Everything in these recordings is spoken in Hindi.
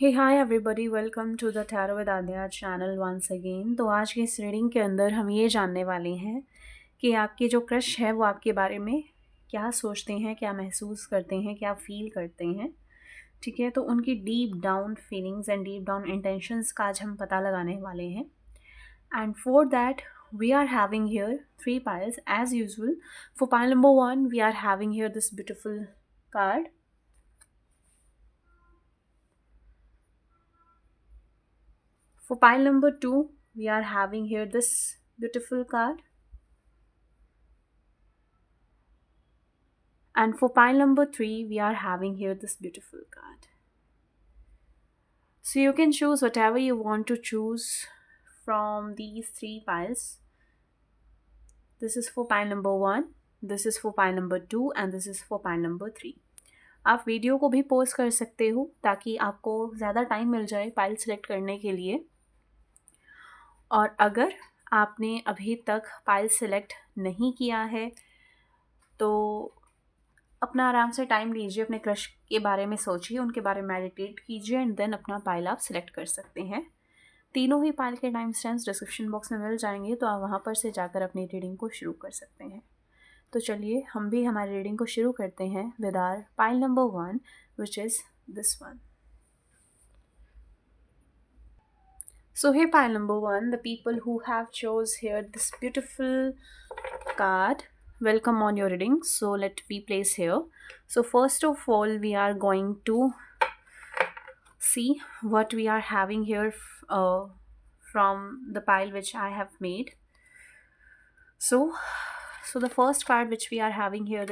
Hey hi everybody, welcome to the tarot with Aadya channel once again. तो आज की इस रीडिंग के अंदर हम ये जानने वाले हैं कि आपके जो क्रश है वो आपके बारे में क्या सोचते हैं, क्या महसूस करते हैं, क्या फील करते हैं। ठीक है, तो उनकी deep down feelings and deep down intentions का आज हम पता लगाने वाले हैं। And for that we are having here three piles as usual. For pile number 1 we are having here this beautiful card. For pile number 2, we are having here this beautiful card. And for pile number 3, we are having here this beautiful card. So you can choose whatever you want to choose from these three piles. This is for pile number 1, this is for pile number 2 and this is for pile number 3. आप वीडियो को भी पॉज कर सकते हो ताकि आपको ज़्यादा टाइम मिल जाए पाइल सेलेक्ट करने के लिए। और अगर आपने अभी तक पाइल सेलेक्ट नहीं किया है तो अपना आराम से टाइम लीजिए, अपने क्रश के बारे में सोचिए, उनके बारे में मेडिटेट कीजिए एंड देन अपना पाइल आप सिलेक्ट कर सकते हैं। तीनों ही पाइल के टाइम स्टैम्प्स डिस्क्रिप्शन बॉक्स में मिल जाएंगे, तो आप वहाँ पर से जाकर अपनी रीडिंग को शुरू कर सकते हैं। तो चलिए हम भी हमारी रीडिंग को शुरू करते हैं with our pile number 1 which is this one. So here pile number 1, the people who have chose here this beautiful card, welcome on your reading. So let me place here. So first of all we are going to see what we are having here from the pile which I have made. So the first card which we are having here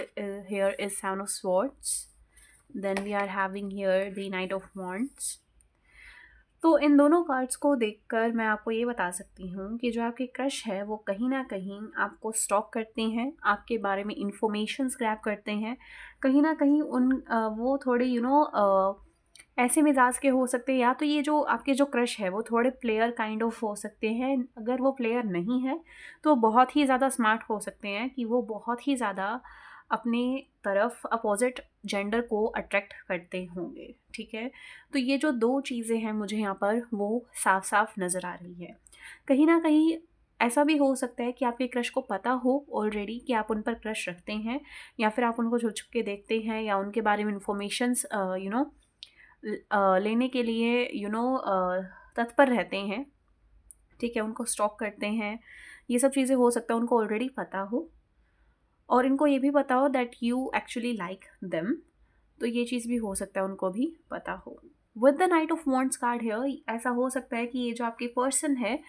is Seven of Swords. Then we are having here the Knight of Wands. तो इन दोनों कार्ड्स को देखकर मैं आपको ये बता सकती हूँ कि जो आपके क्रश है वो कहीं ना कहीं आपको स्टॉक करते हैं, आपके बारे में इंफॉर्मेशंस ग्रैब करते हैं। कहीं ना कहीं वो थोड़े ऐसे मिजाज के हो सकते हैं, या तो ये जो आपके जो क्रश है वो थोड़े प्लेयर काइंड ऑफ हो सकते हैं। अगर वो प्लेयर नहीं है तो बहुत ही ज़्यादा स्मार्ट हो सकते हैं कि वो बहुत ही ज़्यादा अपने तरफ अपोजिट जेंडर को अट्रैक्ट करते होंगे। ठीक है, तो ये जो दो चीज़ें हैं मुझे यहाँ पर वो साफ साफ नज़र आ रही है। कहीं ना कहीं ऐसा भी हो सकता है कि आपके क्रश को पता हो ऑलरेडी कि आप उन पर क्रश रखते हैं, या फिर आप उनको छुप छुप के देखते हैं, या उनके बारे में इंफॉर्मेशंस लेने के लिए तत्पर रहते हैं। ठीक है, उनको स्टॉक करते हैं। ये सब चीज़ें हो सकता है उनको ऑलरेडी पता हो, और इनको ये भी पता हो that you actually like them. तो ये चीज़ भी हो सकता है उनको भी पता हो। With the night of wands card here ऐसा हो सकता है कि ये जो आपके पर्सन है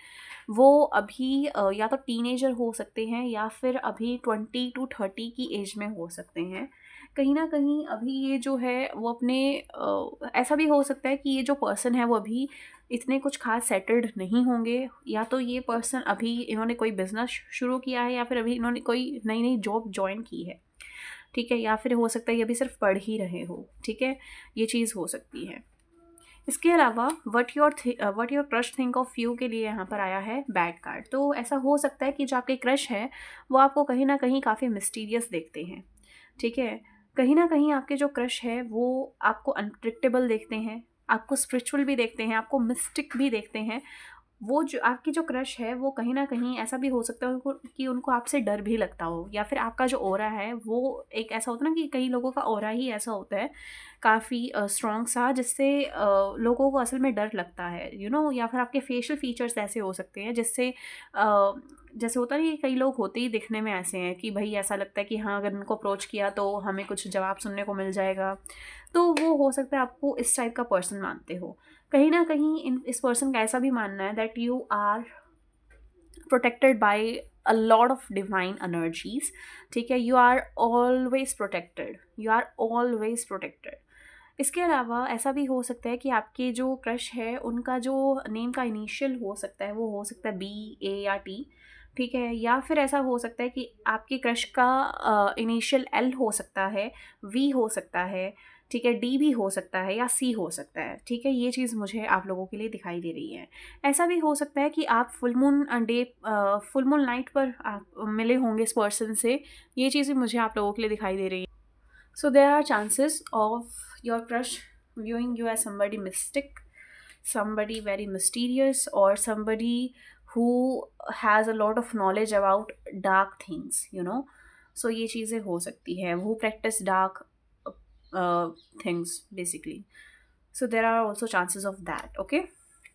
वो अभी या तो टीनेजर हो सकते हैं या फिर अभी 20 to 30 की एज में हो सकते हैं। कहीं ना कहीं अभी ये जो है वो अपने ऐसा भी हो सकता है कि ये जो पर्सन है वो अभी इतने कुछ खास सेटल्ड नहीं होंगे, या तो ये पर्सन अभी इन्होंने कोई बिजनेस शुरू किया है, या फिर अभी इन्होंने कोई नई नई जॉब ज्वाइन की है। ठीक है, या फिर हो सकता है ये अभी सिर्फ पढ़ ही रहे हो। ठीक है, ये चीज़ हो सकती है। इसके अलावा what your crush think of you के लिए यहाँ पर आया है बैड कार्ड। तो ऐसा हो सकता है कि जो आपके क्रश है वो आपको कहीं ना कहीं काफ़ी मिस्टीरियस देखते हैं। ठीक है, कहीं ना कहीं आपके जो क्रश है वो आपको अनप्रिडिक्टेबल देखते हैं, आपको स्पिरिचुअल भी देखते हैं, आपको मिस्टिक भी देखते हैं। वो जो आपकी जो क्रश है वो कहीं ना कहीं ऐसा भी हो सकता है कि उनको आपसे डर भी लगता हो, या फिर आपका जो ऑरा है वो एक ऐसा होता है ना कि कई लोगों का ऑरा ही ऐसा होता है काफ़ी स्ट्रॉन्ग सा, जिससे लोगों को असल में डर लगता है या फिर आपके फेशियल फीचर्स ऐसे हो सकते हैं जिससे जैसे होता है कि कई लोग होते ही दिखने में ऐसे हैं कि भाई ऐसा लगता है कि हाँ अगर उनको अप्रोच किया तो हमें कुछ जवाब सुनने को मिल जाएगा। तो वो हो सकता है आपको इस टाइप का पर्सन मानते हो। कहीं ना कहीं इस पर्सन का ऐसा भी मानना है that you are protected by a lot of divine energies. ठीक है, you are always protected, you are always protected. इसके अलावा ऐसा भी हो सकता है कि आपके जो क्रश है उनका जो नेम का इनिशियल हो सकता है वो हो सकता है बी, ए या टी। ठीक है, या फिर ऐसा हो सकता है कि आपके क्रश का इनिशियल एल हो सकता है, वी हो सकता है, ठीक है, डी भी हो सकता है, या सी हो सकता है। ठीक है, ये चीज़ मुझे आप लोगों के लिए दिखाई दे रही है। ऐसा भी हो सकता है कि आप फुल मून नाइट पर आप मिले होंगे इस पर्सन से। ये चीज़ भी मुझे आप लोगों के लिए दिखाई दे रही है। So there are chances of your crush viewing you as somebody mystic, somebody very mysterious, or somebody who has a lot of knowledge about dark things, you know. So ये चीज़ें हो सकती है, who practice dark things basically. So there are also chances of that. Okay,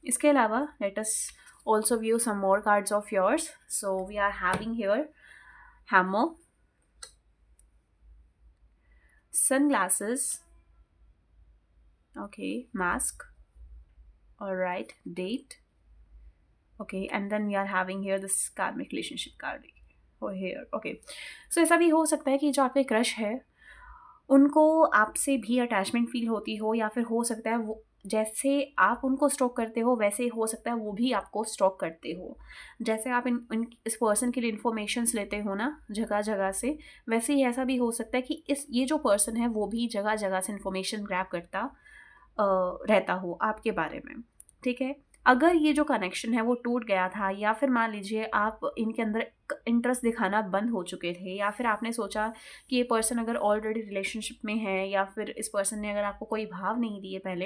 इसके अलावा let us also view some more cards of yours. So we are having here hammer, sunglasses, okay, mask, all right, date, okay, and then we are having here this karmic relationship card over here. Okay, so ऐसा भी हो सकता है कि जो आपके क्रश है उनको आपसे भी अटैचमेंट फील होती हो, या फिर हो सकता है वो जैसे आप उनको स्टॉक करते हो वैसे ही हो सकता है वो भी आपको स्टॉक करते हो। जैसे आप इस पर्सन के लिए इन्फॉर्मेशंस लेते हो ना जगह जगह से, वैसे ही ऐसा भी हो सकता है कि ये जो पर्सन है वो भी जगह जगह से इन्फॉर्मेशन ग्रैब करता रहता हो आपके बारे में। ठीक है, अगर ये जो कनेक्शन है वो टूट गया था, या फिर मान लीजिए आप इनके अंदर इंटरेस्ट दिखाना बंद हो चुके थे, या फिर आपने सोचा कि ये पर्सन अगर ऑलरेडी रिलेशनशिप में है, या फिर इस पर्सन ने अगर आपको कोई भाव नहीं दिए पहले,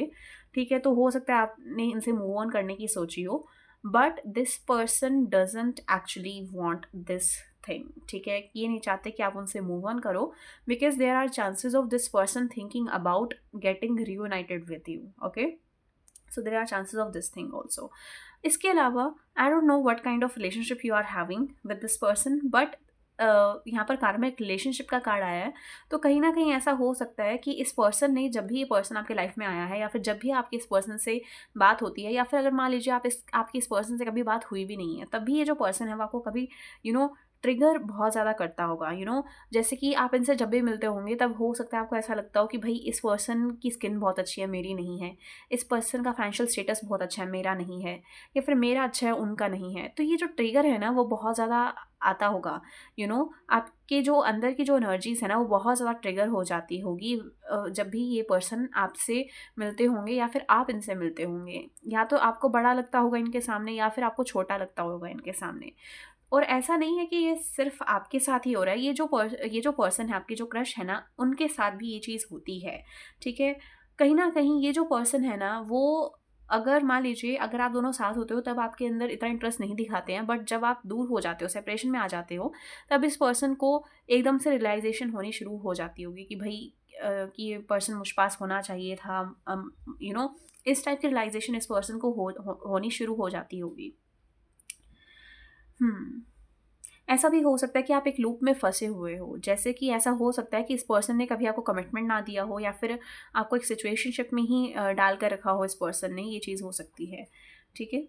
ठीक है, तो हो सकता है आपने इनसे मूव ऑन करने की सोची हो, but this person doesn't actually want this thing. ठीक है, ये नहीं चाहते कि आप उनसे मूव ऑन करो, because there are chances of this person thinking about getting reunited with you. Okay, so there are chances of this thing also. इसके अलावा I don't what kind of relationship you are having with this person, but यहाँ पर कार्मिक रिलेशनशिप का कार्ड आया है, तो कहीं ना कहीं ऐसा हो सकता है कि इस पर्सन ने, जब भी ये पर्सन आपके लाइफ में आया है, या फिर जब भी आपकी इस पर्सन से बात होती है, या फिर अगर मान लीजिए आपकी इस पर्सन से कभी बात हुई भी नहीं है, तब भी ये जो पर्सन है वो आपको कभी ट्रिगर बहुत ज़्यादा करता होगा। जैसे कि आप इनसे जब भी मिलते होंगे तब हो सकता है आपको ऐसा लगता हो कि भाई इस पर्सन की स्किन बहुत अच्छी है, मेरी नहीं है, इस पर्सन का फाइनेंशियल स्टेटस बहुत अच्छा है, मेरा नहीं है, या फिर मेरा अच्छा है, उनका नहीं है। तो ये जो ट्रिगर है ना वो बहुत ज़्यादा आता होगा। आपके जो अंदर की जो एनर्जीज है ना वो बहुत ज़्यादा ट्रिगर हो जाती होगी जब भी ये पर्सन आपसे मिलते होंगे, या फिर आप इनसे मिलते होंगे। या तो आपको बड़ा लगता होगा इनके सामने, या फिर आपको छोटा लगता होगा इनके सामने। और ऐसा नहीं है कि ये सिर्फ आपके साथ ही हो रहा है, ये जो पर्सन है, आपकी जो क्रश है ना, उनके साथ भी ये चीज़ होती है। ठीक है, कहीं ना कहीं ये जो पर्सन है ना वो, अगर मान लीजिए अगर आप दोनों साथ होते हो तब आपके अंदर इतना इंटरेस्ट नहीं दिखाते हैं, बट जब आप दूर हो जाते हो, सेपरेशन में आ जाते हो, तब इस पर्सन को एकदम से रियलाइजेशन होनी शुरू हो जाती होगी कि भाई कि ये पर्सन मुझ पास होना चाहिए था। इस टाइप की रियलाइजेशन इस पर्सन को होनी शुरू हो जाती होगी। ऐसा भी हो सकता है कि आप एक लूप में फंसे हुए हो, जैसे कि ऐसा हो सकता है कि इस पर्सन ने कभी आपको कमिटमेंट ना दिया हो, या फिर आपको एक सिचुएशनशिप में ही डाल कर रखा हो इस पर्सन ने, ये चीज़ हो सकती है। ठीक है,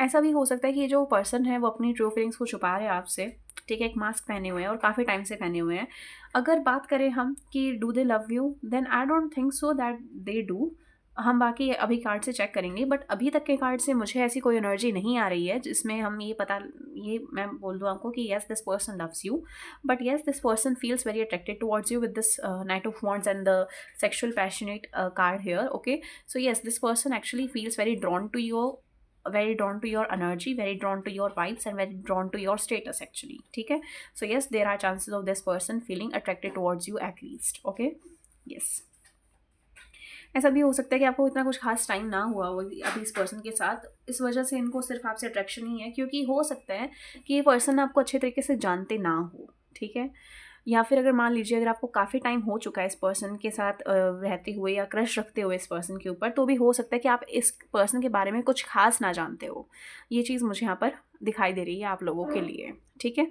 ऐसा भी हो सकता है कि ये जो पर्सन है वो अपनी ट्रू फीलिंग्स को छुपा रहे हैं आपसे। ठीक है, एक मास्क पहने हुए हैं और काफ़ी टाइम से पहने हुए हैं। अगर बात करें हम कि do they love you, then I don't think so that they do. हम बाकी अभी कार्ड से चेक करेंगे, बट अभी तक के कार्ड से मुझे ऐसी कोई एनर्जी नहीं आ रही है जिसमें हम ये मैं बोल दूँ आपको कि yes this person loves you, but yes this person feels very attracted towards you with this knight of wands and the sexual passionate card here. Okay, so yes this person actually feels very drawn to your, very drawn to your energy, very drawn to your vibes, and very drawn to your status actually. ठीक है, so yes, there are chances of this person feeling attracted towards you at least. Okay, yes. ऐसा भी हो सकता है कि आपको इतना कुछ खास टाइम ना हुआ हो अभी इस पर्सन के साथ, इस वजह से इनको सिर्फ आपसे अट्रैक्शन ही है, क्योंकि हो सकता है कि ये पर्सन आपको अच्छे तरीके से जानते ना हो। ठीक है, या फिर अगर मान लीजिए अगर आपको काफ़ी टाइम हो चुका है इस पर्सन के साथ रहते हुए या क्रश रखते हुए इस पर्सन के ऊपर, तो भी हो सकता है कि आप इस पर्सन के बारे में कुछ खास ना जानते हो। ये चीज़ मुझे यहाँ पर दिखाई दे रही है आप लोगों के लिए। ठीक है,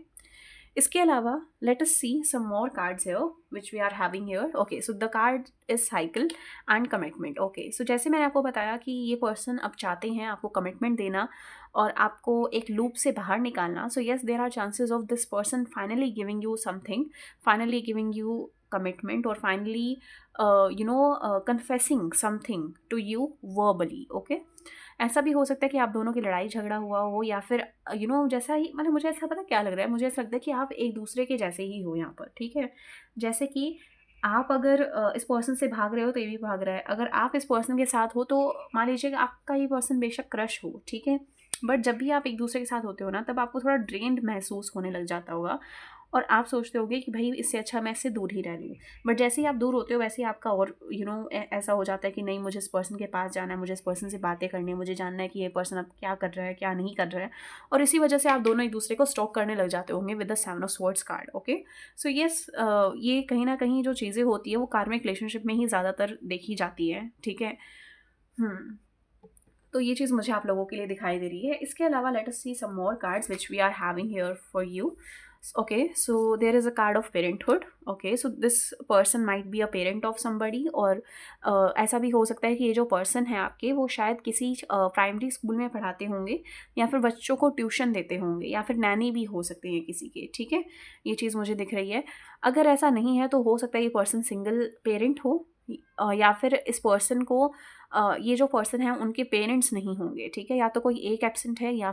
इसके अलावा let us see some more cards here which we are having here. Okay, so the card is cycle and commitment. Okay, so जैसे मैंने आपको बताया कि ये पर्सन अब चाहते हैं आपको कमिटमेंट देना और आपको एक लूप से बाहर निकालना। So yes, there are chances of this person finally giving you something, finally giving you commitment, और finally confessing something to you verbally. Okay, ऐसा भी हो सकता है कि आप दोनों की लड़ाई झगड़ा हुआ हो, या फिर जैसा ही, मतलब मुझे ऐसा पता क्या लग रहा है, मुझे ऐसा लगता है कि आप एक दूसरे के जैसे ही हो यहाँ पर। ठीक है, जैसे कि आप अगर इस पर्सन से भाग रहे हो तो ये भी भाग रहा है, अगर आप इस पर्सन के साथ हो तो मान लीजिए कि आपका ये पर्सन बेशक क्रश हो, ठीक है, बट जब भी आप एक दूसरे के साथ होते हो ना तब आपको थोड़ा ड्रेन्ड महसूस होने लग जाता होगा, और आप सोचते होगे कि भाई इससे अच्छा मैं इससे दूर ही रह लूँ। बट जैसे ही आप दूर होते हो वैसे ही आपका और ऐसा हो जाता है कि नहीं, मुझे इस पर्सन के पास जाना है, मुझे इस पर्सन से बातें करनी है, मुझे जानना है कि ये पर्सन अब क्या कर रहा है, क्या नहीं कर रहा है। और इसी वजह से आप दोनों एक दूसरे को स्टॉक करने लग जाते होंगे with the 7 of swords card. Okay, so yes, ये कहीं ना कहीं जो चीज़ें होती है वो कार्मिक रिलेशनशिप में ही ज़्यादातर देखी जाती है। ठीक है। हम्म तो ये चीज़ मुझे आप लोगों के लिए दिखाई दे रही है। इसके अलावा let us see some more cards which we are having here for you. Okay, so there is a card of parenthood. Okay, so this person might be a parent of somebody, और ऐसा भी हो सकता है कि ये जो पर्सन है आपके वो शायद किसी प्राइमरी स्कूल में पढ़ाते होंगे, या फिर बच्चों को ट्यूशन देते होंगे, या फिर नैनी भी हो सकते हैं किसी के। ठीक है, ये चीज़ मुझे दिख रही है। अगर ऐसा नहीं है तो हो सकता है ये पर्सन सिंगल पेरेंट हो, या फिर इस पर्सन को ये जो पर्सन है उनके पेरेंट्स नहीं होंगे। ठीक है, या तो कोई एक एब्सेंट है, या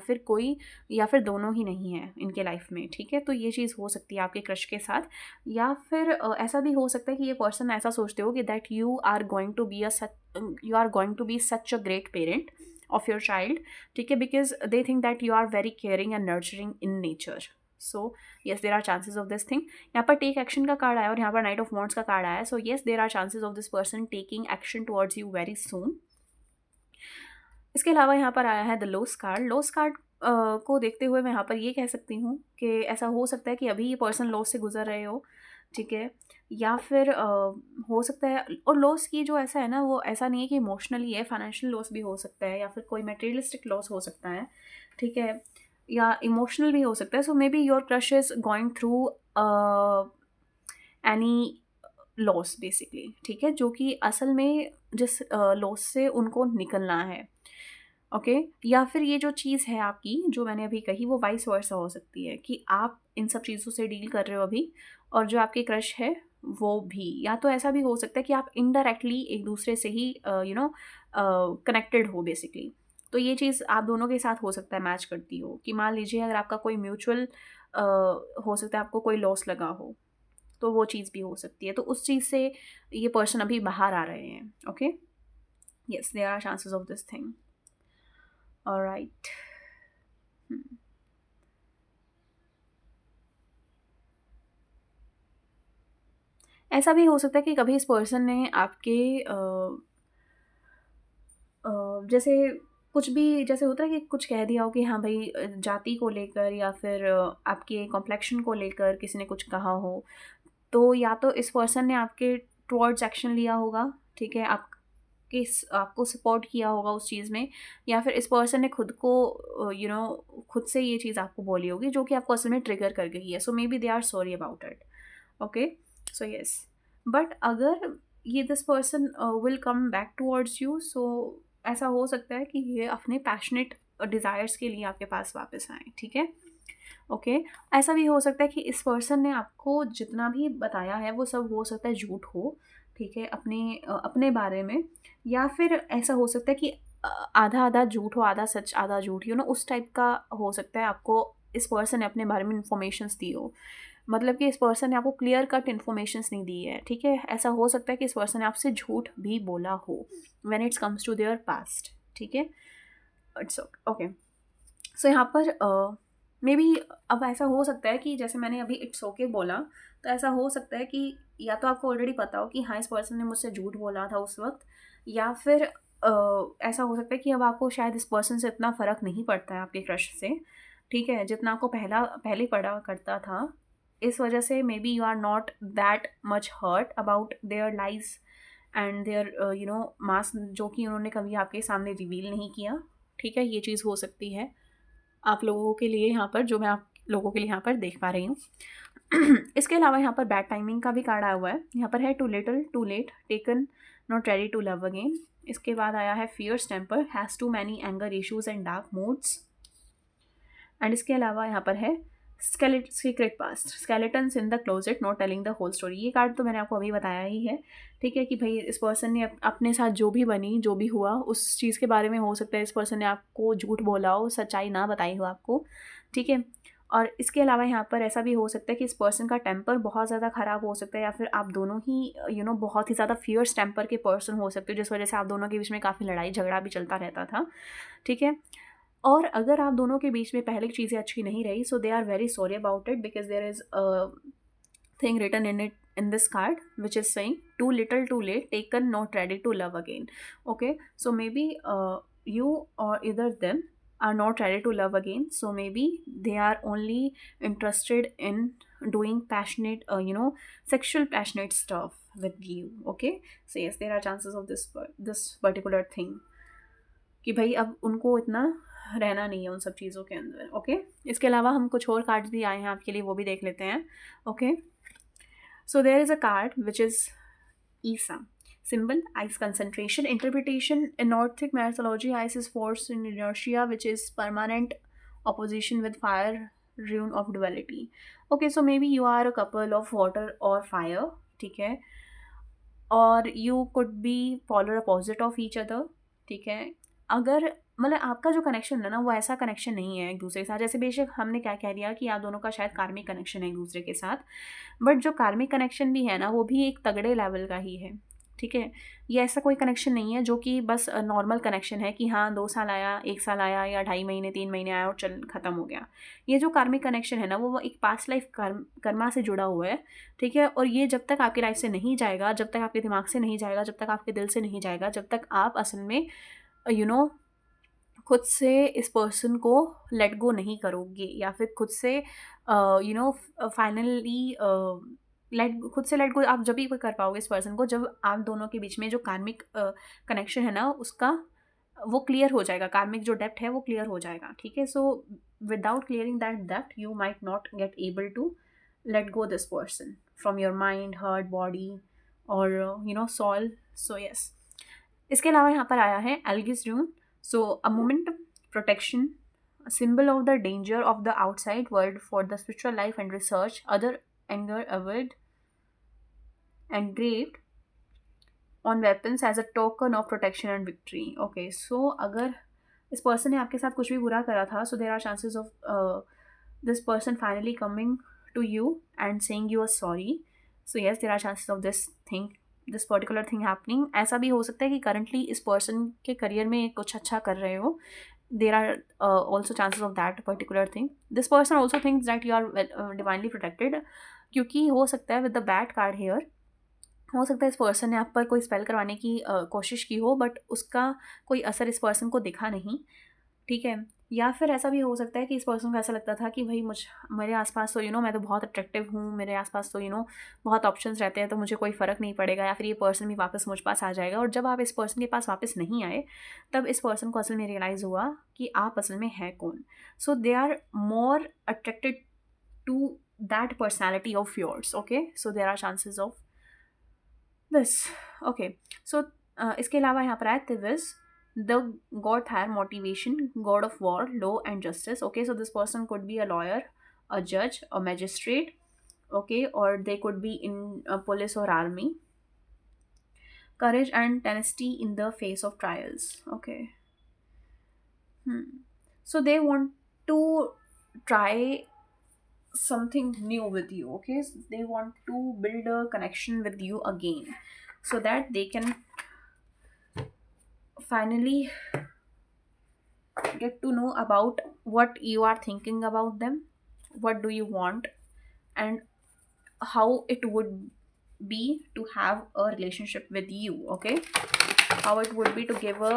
फिर दोनों ही नहीं है इनके लाइफ में। ठीक है, तो ये चीज़ हो सकती है आपके क्रश के साथ। या फिर ऐसा भी हो सकता है कि ये पर्सन ऐसा सोचते हो कि that you are going to be such a great parent of your child. ठीक है, because they think that you are very caring and nurturing in nature. So yes, there are chances of this thing. यहाँ पर टेक एक्शन का कार्ड आया और यहाँ पर नाइट ऑफ वॉन्ड्स का कार्ड आया। So yes, there are chances of this person taking action towards you very soon. इसके अलावा यहाँ पर आया है the loss card. Loss card को देखते हुए मैं यहाँ पर ये कह सकती हूँ कि ऐसा हो सकता है कि अभी ये पर्सन लॉस से गुजर रहे हो। ठीक है, या फिर हो सकता है, और लॉस की जो ऐसा है ना, वो ऐसा नहीं है कि इमोशनली है, फाइनेंशियल लॉस भी हो सकता है, या फिर कोई मटेरियलिस्टिक लॉस हो सकता है। ठीक है, या इमोशनल भी हो सकता है। So may be your crush is going through any loss basically. ठीक है, जो कि असल में जिस लॉस से उनको निकलना है। ओके, या फिर ये जो चीज़ है आपकी जो मैंने अभी कही वो वाइस वर्सा हो सकती है कि आप इन सब चीज़ों से डील कर रहे हो अभी, और जो आपके क्रश है वो भी। या तो ऐसा भी हो सकता है कि आप इनडायरेक्टली एक दूसरे से ही कनेक्टेड हो बेसिकली। तो ये चीज़ आप दोनों के साथ हो सकता है मैच करती हो, कि मान लीजिए अगर आपका कोई म्यूचुअल हो सकता है आपको कोई लॉस लगा हो, तो वो चीज़ भी हो सकती है। तो उस चीज़ से ये पर्सन अभी बाहर आ रहे हैं। Okay, yes, there are chances of this thing. Alright. ऐसा भी हो सकता है कि कभी इस पर्सन ने आपके जैसे कुछ भी, जैसे होता है कि कुछ कह दिया हो कि हाँ भाई, जाति को लेकर या फिर आपके कॉम्प्लेक्शन को लेकर किसी ने कुछ कहा हो, तो या तो इस पर्सन ने आपके टुवर्ड्स एक्शन लिया होगा। ठीक है, आपको सपोर्ट किया होगा उस चीज़ में, या फिर इस पर्सन ने खुद को खुद से ये चीज़ आपको बोली होगी जो कि आपको असल में ट्रिगर कर गई है। So may be they are sorry about it. Okay, so yes, but अगर ये this person will come back towards you, so ऐसा हो सकता है कि ये अपने पैशनेट डिज़ायर्स के लिए आपके पास वापस आए। ठीक है, ओके, ऐसा भी हो सकता है कि इस पर्सन ने आपको जितना भी बताया है वो सब हो सकता है झूठ हो। ठीक है, अपने बारे में। या फिर ऐसा हो सकता है कि आधा आधा झूठ हो, आधा सच आधा झूठ, उस टाइप का हो सकता है। आपको इस पर्सन ने अपने बारे में इन्फॉर्मेशंस दी हो, मतलब कि इस पर्सन ने आपको क्लियर कट इन्फॉर्मेशंस नहीं दी है। ठीक है, ऐसा हो सकता है कि इस पर्सन ने आपसे झूठ भी बोला हो when it's comes to their past. ठीक है, इट्स ओके। सो यहाँ पर मे बी अब ऐसा हो सकता है कि जैसे मैंने अभी इट्स ओके बोला, तो ऐसा हो सकता है कि या तो आपको ऑलरेडी पता हो कि हाँ, इस पर्सन ने मुझसे झूठ बोला था उस वक्त, या फिर ऐसा हो सकता है कि अब आपको शायद इस पर्सन से इतना फ़र्क नहीं पड़ता है आपके क्रश से। ठीक है, जितना आपको पहले पड़ा करता था। इस वजह से maybe you are not that much hurt about their lies and their mass, जो कि उन्होंने कभी आपके सामने रिवील नहीं किया। ठीक है, ये चीज़ हो सकती है आप लोगों के लिए यहाँ पर, जो मैं आप लोगों के लिए यहाँ पर देख पा रही हूँ। इसके अलावा यहाँ पर बैड टाइमिंग का भी कार्ड आया हुआ है। यहाँ पर है too little too late, taken, not ready to love again. इसके बाद आया है fierce temper, has too many anger issues and dark moods. And इसके अलावा यहाँ पर है secret past, skeletons in the closet, not telling the whole story. ये कार्ड तो मैंने आपको अभी बताया ही है। ठीक है, कि भाई इस पर्सन ने अपने साथ जो भी हुआ उस चीज़ के बारे में हो सकता है इस पर्सन ने आपको झूठ बोला हो, सच्चाई ना बताई हो आपको। ठीक है, और इसके अलावा यहाँ पर ऐसा भी हो सकता है कि इस पर्सन का टेम्पर बहुत ज़्यादा ख़राब हो सकता है, या फिर आप दोनों ही बहुत ही ज़्यादा फियर्स टेम्पर के पर्सन हो सकते हो, जिस वजह से आप दोनों के बीच में काफ़ी लड़ाई झगड़ा भी चलता रहता था। ठीक है, और अगर आप दोनों के बीच में पहले चीज़ें अच्छी नहीं रही, so they are very sorry about it, because there is thing written in it in this card which is saying too little too late, taken not ready to love again. Okay, so maybe you or either them are not ready to love again, so maybe they are only interested in doing passionate sexual passionate stuff with you. Okay, so yes, there are chances of this particular thing कि भाई अब उनको इतना रहना नहीं है उन सब चीज़ों के अंदर. ओके, इसके अलावा हम कुछ और कार्ड्स भी आए हैं आपके लिए, वो भी देख लेते हैं. Okay, so there is a card which is Isa. Symbol, ice concentration. Interpretation, in Nordic mythology, ice is force in inertia, which is permanent opposition with fire, rune of duality. Okay, so maybe you are a couple of water or fire, ठीक है, और you could be polar opposite of each other, ठीक है. अगर मतलब आपका जो कनेक्शन है ना, वो ऐसा कनेक्शन नहीं है एक दूसरे के साथ. जैसे बेशक हमने क्या कह दिया कि आप दोनों का शायद कार्मिक कनेक्शन है एक दूसरे के साथ, बट जो कार्मिक कनेक्शन भी है ना, वो भी एक तगड़े लेवल का ही है. ठीक है, ये ऐसा कोई कनेक्शन नहीं है जो कि बस नॉर्मल कनेक्शन है कि हाँ 2 साल आया, 1 साल आया, या 2.5 महीने 3 महीने आया और चल ख़त्म हो गया. ये जो कार्मिक कनेक्शन है ना, वो एक पास्ट लाइफ कर्मा से जुड़ा हुआ है. ठीक है, और ये जब तक आपकी लाइफ से नहीं जाएगा, जब तक आपके दिमाग से नहीं जाएगा, जब तक आपके दिल से नहीं जाएगा, जब तक आप असल में खुद से इस पर्सन को लेट गो नहीं करोगे, या फिर खुद से फाइनली खुद से लेट गो आप जब भी कर पाओगे इस पर्सन को, जब आप दोनों के बीच में जो कार्मिक कनेक्शन है ना, उसका वो क्लियर हो जाएगा, कार्मिक जो डेप्थ है वो क्लियर हो जाएगा. ठीक है, so without clearing that you might not get able to let go this person from your mind, heart, body और सोल. सो यस, इसके अलावा यहाँ पर आया है एल्गिस रून. So, a moment of protection, a symbol of the danger of the outside world for the spiritual life and research, other anger avoid, engraved on weapons as a token of protection and victory. Okay, so अगर इस person ने आपके साथ कुछ भी बुरा करा था, so there are chances of this person finally coming to you and saying you are sorry. So yes, there are chances of this particular thing happening. ऐसा भी हो सकता है कि currently इस person के करियर में कुछ अच्छा कर रहे हो. There are also chances of that particular thing. This person also thinks that you are divinely protected, क्योंकि हो सकता है with the bad card here, हो सकता है इस पर्सन ने आप पर कोई स्पेल करवाने की कोशिश की हो, बट उसका कोई असर इस पर्सन को दिखा नहीं. ठीक है, या फिर ऐसा भी हो सकता है कि इस पर्सन को ऐसा लगता था कि भाई मेरे आसपास तो मैं तो बहुत अट्रैक्टिव हूँ, मेरे आसपास तो बहुत ऑप्शंस रहते हैं, तो मुझे कोई फ़र्क नहीं पड़ेगा, या फिर ये पर्सन भी वापस मुझ पास आ जाएगा. और जब आप इस पर्सन के पास वापस नहीं आए, तब इस पर्सन को असल में रियलाइज़ हुआ कि आप असल में है कौन. So they are more attracted to that personality of yours. Okay, so there are chances of this. Okay, so इसके अलावा यहाँ पर आया तिविस, the god Thar, motivation, god of war, law and justice. Okay, so this person could be a lawyer, a judge, a magistrate. Okay, or they could be in a police or army. Courage and tenacity in the face of trials. Okay. So they want to try something new with you. Okay, so they want to build a connection with you again, so that they can finally get to know about what you are thinking about them, what do you want, and how it would be to have a relationship with you. Okay, how it would be to give a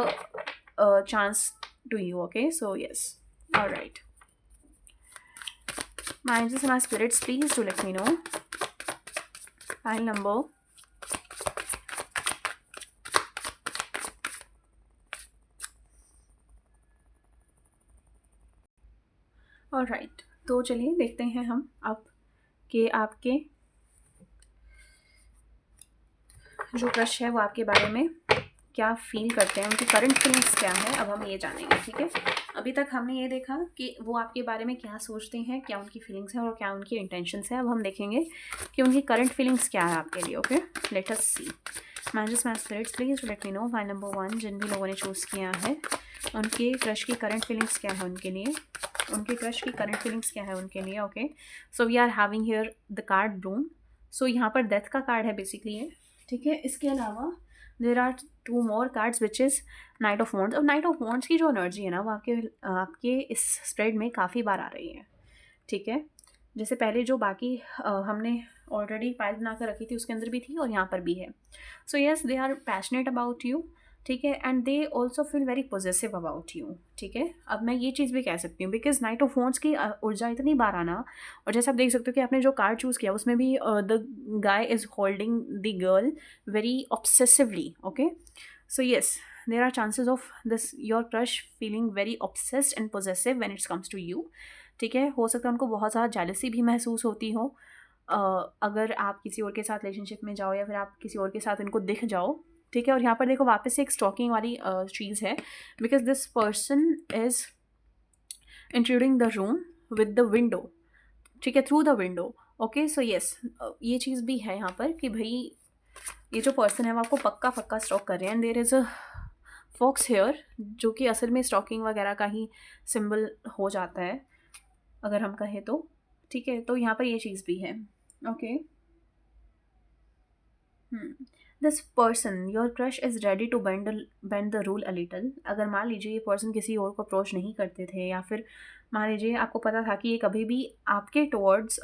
chance to you. Okay, so yes, all right, my angels and my spirits, please do let me know file number. Alright, तो चलिए देखते हैं हम अब कि आपके जो क्रश है वो आपके बारे में क्या फील करते हैं, उनकी करंट फीलिंग्स क्या है, अब हम ये जानेंगे. ठीक है, अभी तक हमने ये देखा कि वो आपके बारे में क्या सोचते हैं, क्या उनकी फीलिंग्स हैं और क्या उनकी इंटेंशंस हैं. अब हम देखेंगे कि उनकी करंट फीलिंग्स क्या है आपके लिए. Okay, let us see. Magics my spirits, please let me know file number 1, जिन भी लोगों ने चूज़ किया है, उनके क्रश की करंट फीलिंग्स क्या है उनके लिए, उनके क्रश की करंट फीलिंग्स क्या है उनके लिए. Okay, so we are having here the card broom. So यहाँ पर डेथ का कार्ड है बेसिकली ये. ठीक है, इसके अलावा there are 2 more cards which is knight of wands. और नाइट ऑफ वॉन्ड्स की जो एनर्जी है ना वो आपके इस स्प्रेड में काफ़ी बार आ रही है, ठीक है। जैसे पहले जो बाकी हमने ऑलरेडी फाइल बना कर रखी थी उसके अंदर भी थी और यहाँ पर भी है। So yes, they are passionate about you, ठीक है, and they also feel very positive about you, ठीक है। अब मैं ये चीज़ भी कह सकती हूँ बिकॉज नाइट ऑफ वॉन्ड्स की ऊर्जा इतनी बार आना, और जैसे आप देख सकते हो कि आपने जो कार्ड चूज़ किया उसमें भी the guy is holding the girl very obsessively, okay. So yes, there are chances of this your crush feeling very obsessed and possessive when it comes to you, ठीक है। हो सकता है उनको बहुत ज़्यादा जेलसी भी महसूस होती हो अगर आप किसी और के साथ रिलेशनशिप में जाओ या फिर आप किसी और के साथ इनको दिख जाओ, ठीक है। और यहाँ पर देखो वापस से एक स्टॉकिंग वाली चीज़ है because this person is intruding the room with the window, ठीक है, through the window, okay. So yes, ये चीज़ भी है यहाँ पर कि भाई ये जो पर्सन है वो आपको पक्का पक्का स्टॉक कर रहे हैं and there is a fox here जो कि असल में स्टॉकिंग वगैरह का ही सिंबल हो जाता है अगर हम कहें तो, ठीक है। तो यहाँ पर ये चीज़ भी है, okay. This person your crush is ready to bend the rule a little. अगर मान लीजिए ये पर्सन किसी और को अप्रोच नहीं करते थे या फिर मान लीजिए आपको पता था कि ये कभी भी आपके टुवर्ड्स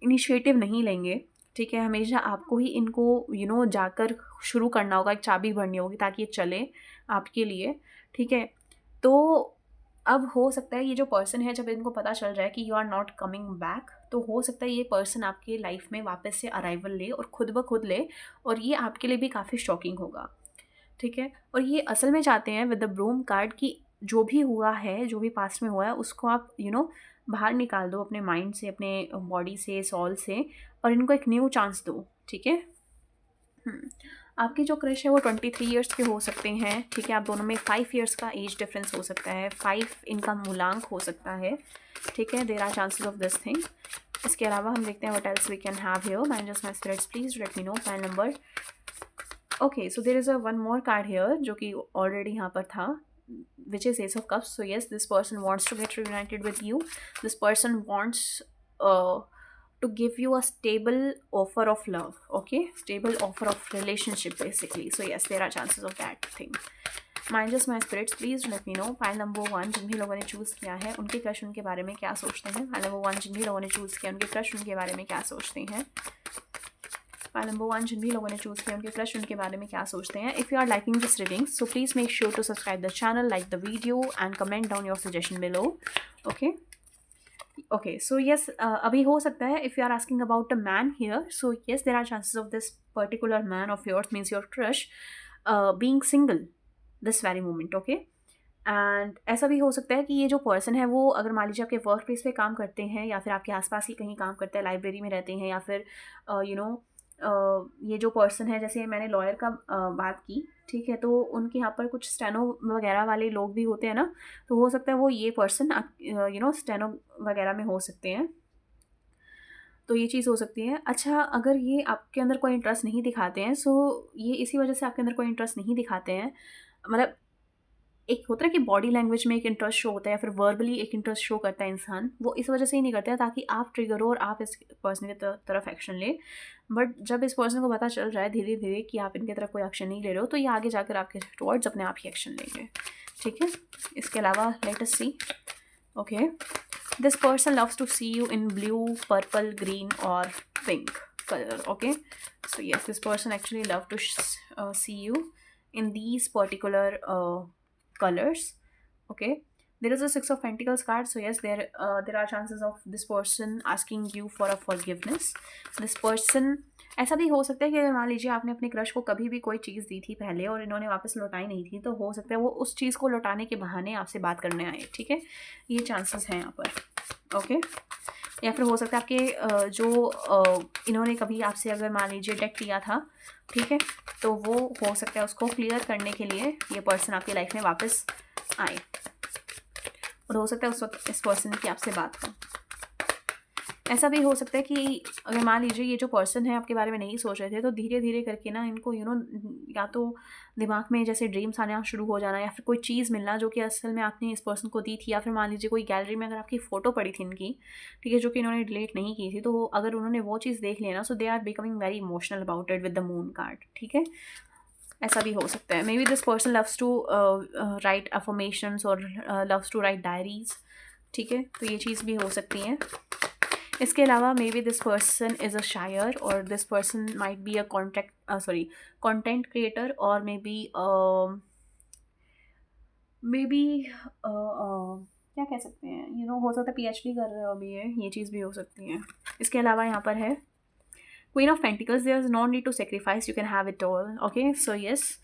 इनिशिएटिव नहीं लेंगे, ठीक है, हमेशा आपको ही इनको जाकर शुरू करना होगा, एक चाबी भरनी होगी ताकि ये चले आपके लिए, ठीक है। तो अब हो सकता है ये जो पर्सन है जब इनको पता चल रहा है कि you are not coming back, तो हो सकता है ये पर्सन आपके लाइफ में वापस से अराइवल ले और खुद ब खुद ले, और ये आपके लिए भी काफ़ी शॉकिंग होगा, ठीक है। और ये असल में चाहते हैं विद द ब्रूम कार्ड कि जो भी हुआ है, जो भी पास्ट में हुआ है, उसको आप बाहर निकाल दो अपने माइंड से, अपने बॉडी से, सॉल से, और इनको एक न्यू चांस दो, ठीक है। आपके जो क्रश है वो 23 ईयर्स के हो सकते हैं, ठीक है। आप दोनों में 5 ईयर्स का एज डिफरेंस हो सकता है, 5 इनका मूलांक हो सकता है, ठीक है। There are chances of this thing. इसके अलावा हम देखते हैं what else we can have here. Managers my spirits please let me know file number. Okay, so there is a one more card here जो कि ऑलरेडी यहाँ पर था, which is Ace of Cups. So yes, this person wants to get reunited with you. This person wants to give you a stable offer of love, okay, stable offer of relationship basically. So yes, there are chances of that thing. Just my spirits, please let me know. Pile number 1 जिन भी लोगों ने चूज़ किया है उनके क्रश उनके बारे में क्या सोचते हैं। Pile number 1 जिन भी लोगों ने चूज़ किया उनके क्रश उनके बारे में क्या सोचते हैं। Pile number 1 जिन भी लोगों ने चूज़ किया उनके क्रश उनके बारे में क्या सोचते हैं। If you are liking this reading, so please make sure to subscribe the channel, like the video and comment down your suggestion below, okay. Okay, so yes, अभी हो सकता है if you are asking about a man here, so yes, there are chances of this particular man of yours, means your crush, being single this very moment, okay. And ऐसा भी हो सकता है कि ये जो पर्सन है वो अगर मान लीजिए आपके वर्क प्लेस पे काम करते हैं या फिर आपके आसपास ही कहीं काम करते हैं, लाइब्रेरी में रहते हैं, या फिर ये जो पर्सन है, जैसे मैंने लॉयर का बात की, ठीक है, तो उनके यहाँ पर कुछ स्टेनो वगैरह वाले लोग भी होते हैं ना, तो हो सकता है वो ये पर्सन स्टेनो वगैरह में हो सकते हैं, तो ये चीज़ हो सकती है। अच्छा, अगर ये आपके अंदर कोई इंटरेस्ट नहीं दिखाते हैं, सो ये इसी वजह से आपके अंदर कोई इंटरेस्ट नहीं दिखाते हैं, मतलब एक होता है कि बॉडी लैंग्वेज में एक इंटरेस्ट शो होता है या फिर वर्बली एक इंटरेस्ट शो करता है इंसान, वो इस वजह से ही नहीं करता है ताकि आप ट्रिगर हो और आप इस पर्सन की तरफ एक्शन ले। बट जब इस पर्सन को पता चल रहा है धीरे धीरे कि आप इनकी तरफ कोई एक्शन नहीं ले रहे हो, तो ये आगे जाकर आपके टुवर्ड्स अपने आप ही एक्शन लेंगे, ठीक है। इसके अलावा let us see, okay, this person loves to see you in blue, purple, green और pink color, okay. So yes, this person actually love to see you in these particular colors, okay. There is a 6 of Pentacles card, so yes, there are chances of this person asking you for a forgiveness. This person, ऐसा भी हो सकता है कि अगर मान लीजिए आपने अपने क्रश को कभी भी कोई चीज़ दी थी पहले और इन्होंने वापस लौटाई नहीं थी, तो हो सकता है वो उस चीज़ को लौटाने के बहाने आपसे बात करने आए, ठीक है। ये चांसेस हैं यहाँ पर, ओके। या फिर हो सकता है आपके जो इन्होंने कभी आपसे अगर मान लीजिए डेट लिया था, ठीक है, तो वो हो सकता है उसको क्लियर करने के लिए ये पर्सन आपकी लाइफ में वापस आए, और हो सकता है उस वक्त इस पर्सन की आपसे बात हो। ऐसा भी हो सकता है कि अगर मान लीजिए ये जो पर्सन है आपके बारे में नहीं सोच रहे थे, तो धीरे-धीरे करके ना इनको या तो दिमाग में जैसे ड्रीम्स आना शुरू हो जाना, या फिर कोई चीज़ मिलना जो कि असल में आपने इस पर्सन को दी थी, या फिर मान लीजिए कोई गैलरी में अगर आपकी फ़ोटो पड़ी थी इनकी, ठीक है, जो कि इन्होंने डिलीट नहीं की थी, तो अगर उन्होंने वो चीज़ देख ली ना, so they are becoming very emotional about it with the moon card, ठीक है? ऐसा भी हो सकता है। Maybe this person loves to write affirmations और लव्स टू राइट डायरीज़, ठीक है? तो ये चीज़ भी हो सकती है। इसके अलावा maybe this person is a शायर, और this person might be a content creator, और मे बी क्या कह सकते हैं, हो सकता है पीएचडी कर रहे हो अभी ये चीज़ भी हो सकती है। इसके अलावा यहाँ पर है queen of pentacles, there is no need to sacrifice, you can have it all, okay, so yes.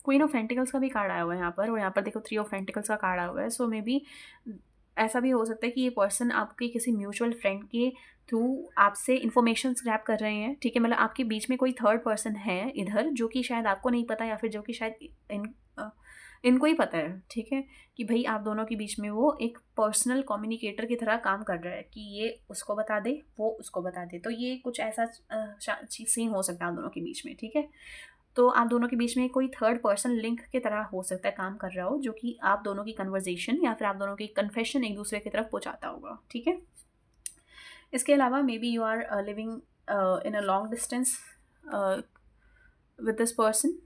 Queen of pentacles का भी कार्ड आया हुआ है यहाँ पर, और यहाँ पर देखो थ्री ऑफ पेंटिकल्स का कार्ड आया हुआ है। सो मे बी ऐसा भी हो सकता है कि ये पर्सन आपके किसी म्यूचुअल फ्रेंड के थ्रू आपसे इन्फॉर्मेशन स्क्रैप कर रहे हैं, ठीक है? मतलब आपके बीच में कोई थर्ड पर्सन है इधर, जो कि शायद आपको नहीं पता, या फिर जो कि शायद इनको ही पता है, ठीक है, कि भाई आप दोनों के बीच में वो एक पर्सनल कम्युनिकेटर की तरह काम कर रहा है, कि ये उसको बता दे, वो उसको बता दे। तो ये कुछ ऐसा सीन हो सकता है आप दोनों के बीच में, ठीक है? तो आप दोनों के बीच में कोई थर्ड पर्सन लिंक की तरह हो सकता है काम कर रहा हो, जो कि आप दोनों की कन्वर्जेशन या फिर आप दोनों की कन्फेशन एक दूसरे की तरफ पहुंचाता होगा, ठीक है? इसके अलावा maybe you are living in a long distance with this person,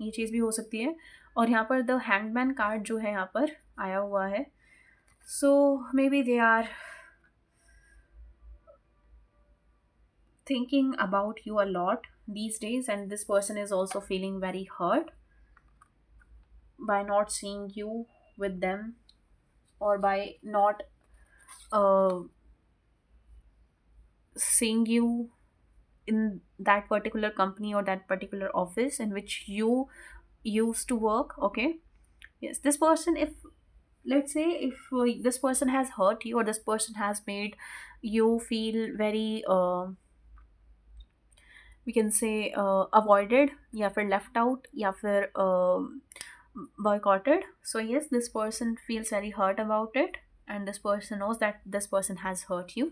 ये चीज़ भी हो सकती है। और यहाँ पर द हैंगमैन कार्ड जो है यहाँ पर आया हुआ है, so may be they are thinking about you a lot these days, and this person is also feeling very hurt by not seeing you with them, or by not uh, seeing you in that particular company or that particular office in which you used to work, okay? Yes, this person, if let's say if this person has hurt you, or this person has made you feel very we can say avoided, या फिर left out, या फिर boycotted, so yes, this person feels very hurt about it, and this person knows that this person has hurt you,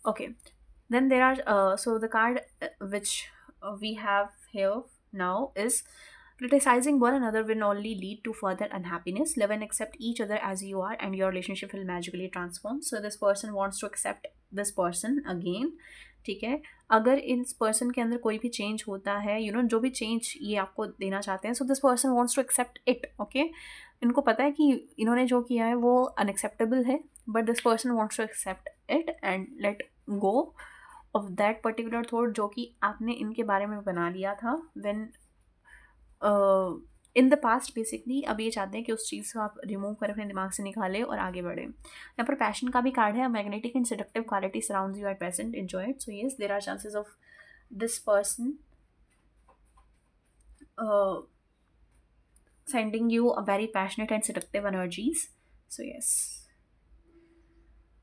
okay? Then there are so the card which we have here now is criticizing one another will only lead to further unhappiness. Love and accept each other as you are, and your relationship will magically transform. So this person wants to accept this person again, ठीक है? अगर इस पर्सन के अंदर कोई भी चेंज होता है, जो भी चेंज ये आपको देना चाहते हैं, so this person wants to accept it, okay? इनको पता है कि इन्होंने जो किया है वो अनएक्सेप्टेबल है, but this person wants to accept it and let go of that particular thought जो कि आपने इनके बारे में बना लिया था when in the past basically. अब ये चाहते हैं कि उस चीज़ को आप रिमूव कर अपने दिमाग से निकालें और आगे बढ़ें। यहाँ पर पैशन का भी कार्ड है, magnetic and seductive quality surrounds you at present, enjoy it. So yes, there are chances of this person sending you a very passionate and seductive energies. So yes,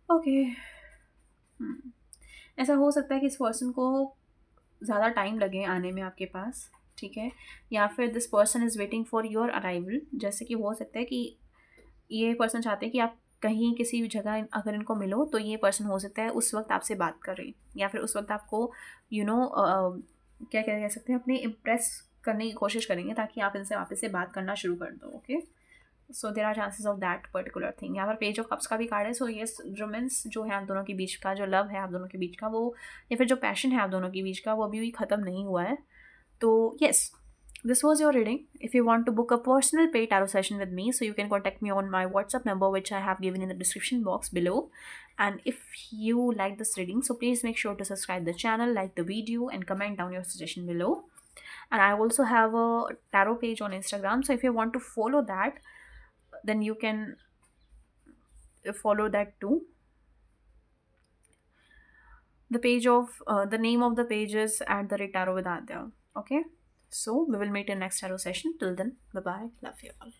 okay. ऐसा हो सकता है कि इस पर्सन को ज़्यादा टाइम लगे आने में आपके पास, ठीक है? या फिर this person is waiting for your arrival, जैसे कि हो सकता है कि ये पर्सन चाहते हैं कि आप कहीं किसी भी जगह अगर इनको मिलो, तो ये पर्सन हो सकता है उस वक्त आपसे बात करें, या फिर उस वक्त आपको क्या क्या कह सकते हैं, अपने इम्प्रेस करने की कोशिश करेंगे ताकि आप इनसे वापस से बात करना शुरू कर दो, okay? So there are chances of that particular thing. यहाँ पर पेज ऑफ कप्स का भी कार्ड है। सो येस, रोमांस जो है आप दोनों के बीच का, जो लव है आप दोनों के बीच का, वो या फिर जो पैशन है आप दोनों के बीच का, वो अभी भी ख़त्म नहीं हुआ है। तो yes, this was your reading. If you want to book a personal paid tarot session with me, so you can contact me on my WhatsApp number, which I have given in the description box below. And if you like this reading, so please make sure to subscribe the channel, like the video, and comment down your suggestion below. And I also have a tarot page on Instagram, so if you want to follow that, then you can follow that too. The page of the name of the page is at the rate tarot with Adya. Okay, so we will meet in next tarot session. Till then, bye bye, love you all.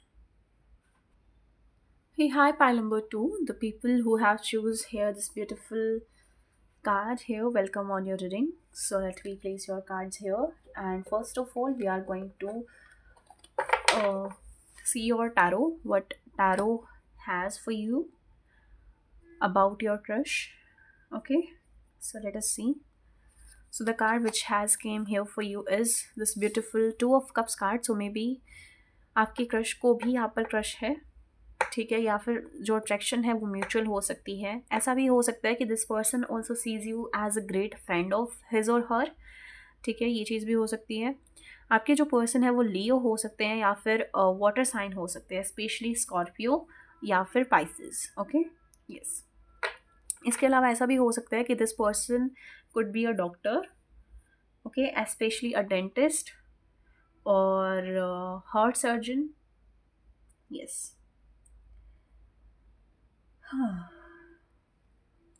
Hey, hi, pile number 2, the people who have choose here this beautiful card here, welcome on your reading. So let me place your cards here, and first of all we are going to see your tarot, what tarot has for you. about your crush. Okay, so let us see. So the card which has came here for you is this beautiful two of cups card. So maybe आपके क्रश को भी यहाँ पर क्रश है, ठीक है, या फिर जो अट्रैक्शन है वो म्यूचुअल हो सकती है। ऐसा भी हो सकता है कि this person also sees you as a great friend of his और हर, ठीक है, ये चीज़ भी हो सकती है। आपके जो पर्सन है वो लियो हो सकते हैं या फिर वाटर साइन हो सकते हैं, स्पेशली स्कॉर्पियो या फिर पाइसेस। Okay, yes. इसके अलावा ऐसा भी हो सकता है कि this person could be a doctor, okay, especially a dentist और heart surgeon. Yes,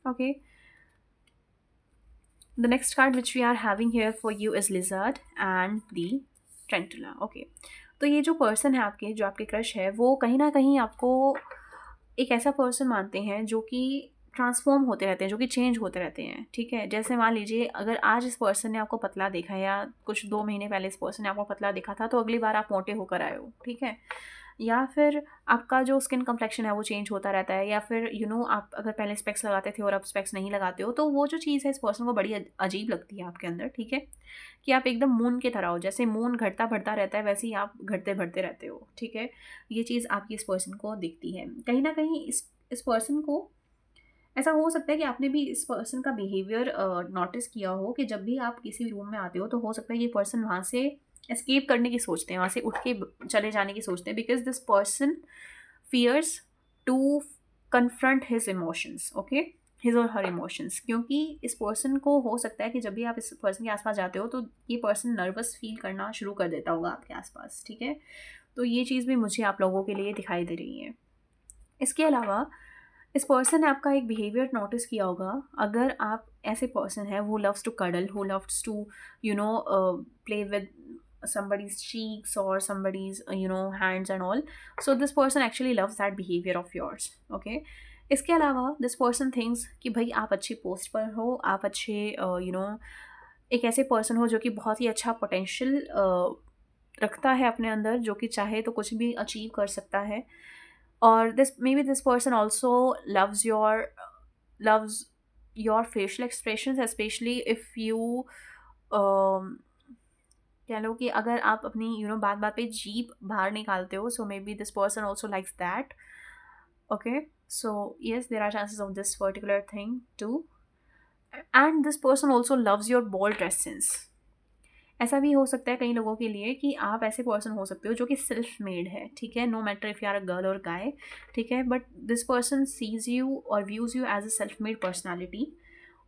okay. The next card which we are having here for you is lizard and the tarantula. Okay, तो ये जो पर्सन है आपके, जो आपके क्रश है, वो कहीं ना कहीं आपको एक ऐसा पर्सन मानते हैं जो कि ट्रांसफॉर्म होते रहते हैं, जो कि चेंज होते रहते हैं, ठीक है। जैसे मान लीजिए अगर आज इस पर्सन ने आपको पतला देखा है या कुछ 2 महीने पहले इस पर्सन ने आपको पतला देखा था, तो अगली बार आप मोटे होकर आए हो, ठीक है। या फिर आपका जो स्किन कम्प्लेक्शन है वो चेंज होता रहता है, या फिर आप अगर पहले स्पेक्स लगाते थे और अब स्पेक्स नहीं लगाते हो, तो वो जो चीज़ है इस पर्सन को बड़ी अजीब लगती है आपके अंदर, ठीक है। कि आप एकदम मून की तरह हो, जैसे मून घटता बढ़ता रहता है वैसे ही आप घटते बढ़ते रहते हो, ठीक है। ये चीज़ आपकी इस पर्सन को दिखती है। कहीं ना कहीं इस पर्सन को ऐसा हो सकता है कि आपने भी इस पर्सन का बिहेवियर नोटिस किया हो कि जब भी आप किसी रूम में आते हो तो हो सकता है ये पर्सन वहाँ से एस्केप करने की सोचते हैं, वहाँ से उठ के चले जाने की सोचते हैं, because this person fears to confront his emotions, okay, his और हर इमोशंस। क्योंकि इस पर्सन को हो सकता है कि जब भी आप इस पर्सन के आसपास जाते हो तो ये पर्सन नर्वस फील करना शुरू कर देता होगा आपके आसपास, ठीक है। तो ये चीज़ भी मुझे आप लोगों के लिए दिखाई दे रही है। इसके अलावा इस पर्सन ने आपका एक बिहेवियर नोटिस किया होगा। अगर आप ऐसे पर्सन है who loves to cuddle, who loves to play with somebody's cheeks or somebody's hands and all, so this person actually loves that behavior of yours, okay। इसके अलावा दिस पर्सन थिंक्स कि भाई आप अच्छी पोस्ट पर हो, आप अच्छे एक ऐसे पर्सन हो जो कि बहुत ही अच्छा पोटेंशियल रखता है अपने अंदर, जो कि चाहे तो कुछ भी अचीव कर सकता है। और this person also loves your facial expressions, especially if you um, कह लो कि अगर आप अपनी बात बात पे जीभ बाहर निकालते हो, so maybe this person also likes that, okay। So yes, there are chances of this particular thing too, and this person also loves your bold dresses। ऐसा भी हो सकता है कई लोगों के लिए कि आप ऐसे पर्सन हो सकते हो जो कि सेल्फ मेड है, ठीक है, no matter if you are a girl और गाय, ठीक है, but this person sees you और views you as a self made personality.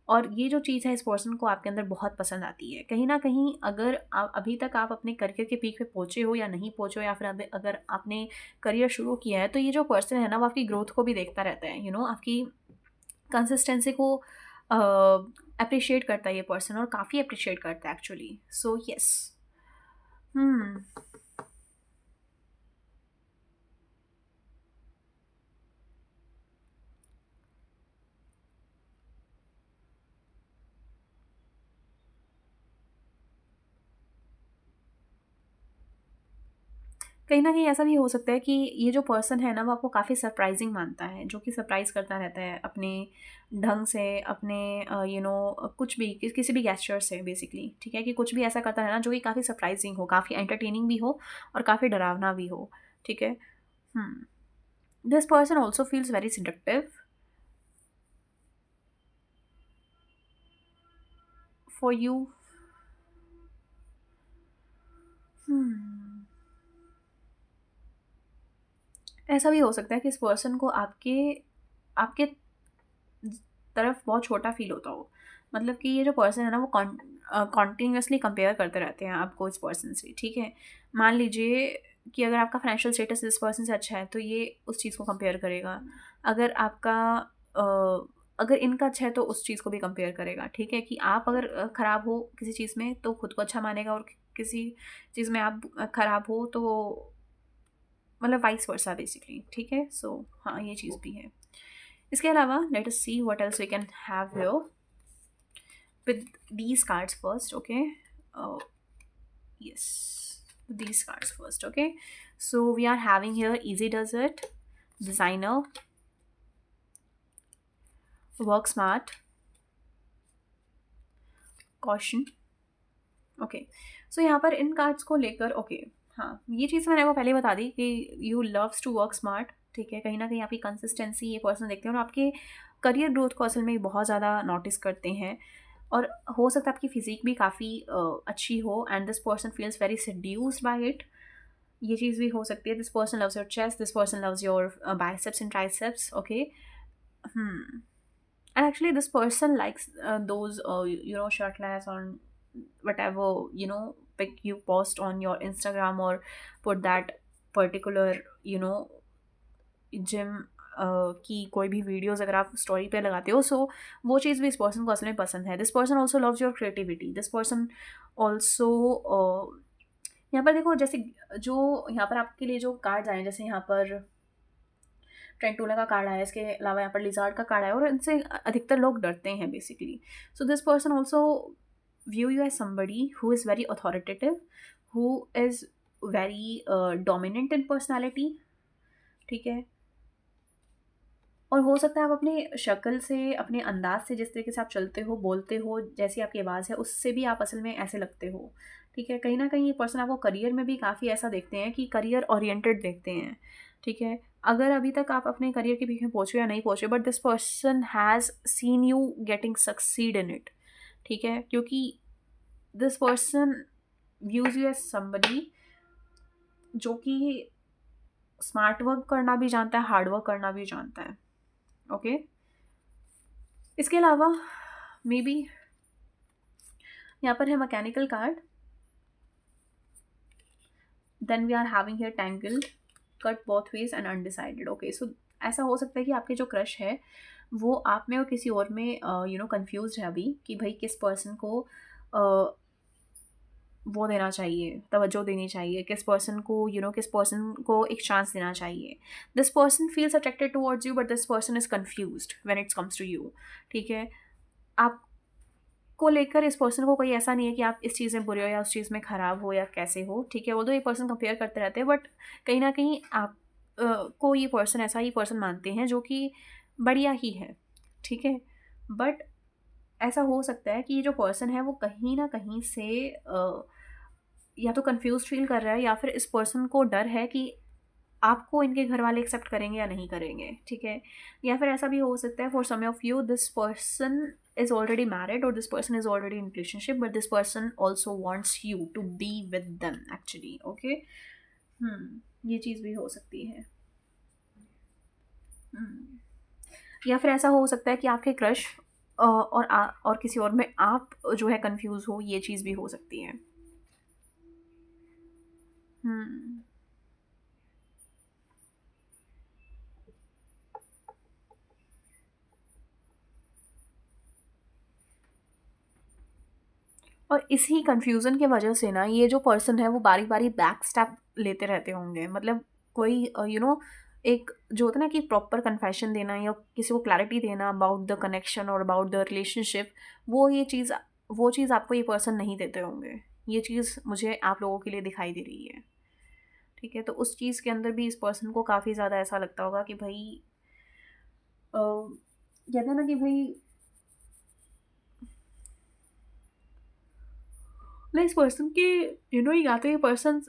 और ये जो चीज़ है इस पर्सन को आपके अंदर बहुत पसंद आती है। कहीं ना कहीं अगर आप अभी तक आप अपने करियर के पीक पे पहुँचे हो या नहीं पहुँचे हो, या फिर अगर आपने करियर शुरू किया है, तो ये जो पर्सन है ना वो आपकी ग्रोथ को भी देखता रहता है, आपकी कंसिस्टेंसी को अप्रिशिएट करता है ये पर्सन, और काफ़ी अप्रिशिएट करता है एक्चुअली। So yes. हम्म कहीं न कहीं ऐसा भी हो सकता है कि ये जो पर्सन है ना वो आपको काफ़ी सरप्राइज़िंग मानता है, जो कि सरप्राइज़ करता रहता है अपने ढंग से, अपने कुछ भी किसी भी गेस्चर से बेसिकली, ठीक है, कि कुछ भी ऐसा करता है ना जो कि काफ़ी सरप्राइज़िंग हो, काफ़ी एंटरटेनिंग भी हो और काफ़ी डरावना भी हो, ठीक है। Hmm. This person also feels very seductive for you. Hmm. ऐसा भी हो सकता है कि इस पर्सन को आपके आपके तरफ बहुत छोटा फ़ील होता हो। मतलब कि ये जो पर्सन है ना वो कॉन्टिन्यूअसली कंपेयर करते रहते हैं आपको इस पर्सन से, ठीक है। मान लीजिए कि अगर आपका फाइनेंशियल स्टेटस इस पर्सन से अच्छा है तो ये उस चीज़ को कंपेयर करेगा। अगर आपका अगर इनका अच्छा है तो उस चीज़ को भी कंपेयर करेगा, ठीक है। कि आप अगर ख़राब हो किसी चीज़ में तो खुद को अच्छा मानेगा, और किसी चीज़ में आप ख़राब हो तो मतलब वाइस वर्सा बेसिकली, ठीक है। सो हाँ, ये चीज़ भी है। इसके अलावा let us see what else we can have here with these cards first, okay। uh, yes, these cards first, okay। So we are having here easy does it, designer, work smart, caution. Okay, so यहाँ पर इन कार्ड्स को लेकर ओके, हाँ ये चीज़ मैंने आपको पहले बता दी कि you loves to work smart, ठीक है। कहीं ना कहीं आपकी कंसिस्टेंसी ये पर्सन देखते हैं और आपके करियर ग्रोथ को असल में ये बहुत ज़्यादा नोटिस करते हैं। और हो सकता है आपकी फिजिक भी काफ़ी अच्छी हो and this person feels very seduced by it, ये चीज़ भी हो सकती है। This person loves your chest, this person loves your biceps and triceps, okay. And actually this person likes those shirtless on whatever pic you post on your Instagram, or put that particular gym की कोई भी वीडियोस अगर आप स्टोरी पे लगाते हो, सो वो चीज़ भी इस पर्सन को असल में पसंद है। This person also loves your creativity, this person also यहाँ पर देखो, जैसे जो यहाँ पर आपके लिए जो कार्ड्स आए हैं, जैसे यहाँ पर ट्रेंटोला का कार्ड आया है, इसके अलावा यहाँ पर लिजार्ड का कार्ड आया है, और इनसे अधिकतर लोग डरते हैं basically. So this person also view you as somebody who is very authoritative, who is very dominant in personality, ठीक है। और हो सकता है आप अपने शक्ल से, अपने अंदाज से, जिस तरीके से आप चलते हो, बोलते हो, जैसी आपकी आवाज़ है, उससे भी आप असल में ऐसे लगते हो, ठीक है। कहीं ना कहीं ये पर्सन आपको करियर में भी काफ़ी ऐसा देखते हैं कि करियर ओरिएंटेड देखते हैं, ठीक है। अगर अभी तक आप अपने करियर के पीछे पहुँचे या नहीं पहुँचे, but this person has seen you getting succeed in it, ठीक है। क्योंकि this person views you as somebody जो कि स्मार्ट वर्क करना भी जानता है, हार्ड वर्क करना भी जानता है, ओके। इसके अलावा मे बी यहाँ पर है mechanical card, then we are having here tangled, cut both ways and undecided, okay. So ऐसा हो सकता है कि आपके जो क्रश है वो आप में और किसी और में कंफ्यूज है अभी, कि भाई किस पर्सन को वो देना चाहिए, तवज्जो देनी चाहिए, किस पर्सन को किस पर्सन को एक चांस देना चाहिए। This person feels attracted towards you, but this person is confused when it's comes to you, ठीक है। आप को लेकर इस पर्सन को कोई ऐसा नहीं है कि आप इस चीज़ में बुरे हो या उस चीज़ में ख़राब हो या कैसे हो, ठीक है। वो तो ये पर्सन कंपेयर करते रहते हैं, बट कहीं ना कहीं आप को ये पर्सन ऐसा ही पर्सन मानते हैं जो कि बढ़िया ही है, ठीक है। बट ऐसा हो सकता है कि ये जो पर्सन है वो कहीं ना कहीं से या तो कंफ्यूज फील कर रहा है, या फिर इस पर्सन को डर है कि आपको इनके घर वाले एक्सेप्ट करेंगे या नहीं करेंगे, ठीक है। या फिर ऐसा भी हो सकता है, for some of you this person is already married or this person is already in relationship, but this person also wants you to be with them actually, okay। ये चीज़ भी हो सकती है। या फिर ऐसा हो सकता है कि आपके क्रश और किसी और में आप जो है कंफ्यूज हो, ये चीज़ भी हो सकती है। हम्म और इसी कन्फ्यूज़न की वजह से ना ये जो पर्सन है वो बारी बारी बैक स्टेप लेते रहते होंगे। मतलब कोई एक जो होता है ना कि प्रॉपर कन्फेशन देना या किसी को क्लैरिटी देना अबाउट द कनेक्शन और अबाउट द रिलेशनशिप, वो चीज़ आपको ये पर्सन नहीं देते होंगे। ये चीज़ मुझे आप लोगों के लिए दिखाई दे रही है, ठीक है। तो उस चीज़ के अंदर भी इस पर्सन को काफ़ी ज़्यादा ऐसा लगता होगा कि भाई कहते हैं ना कि भाई मतलब इस पर्सन के या तो ये पर्सन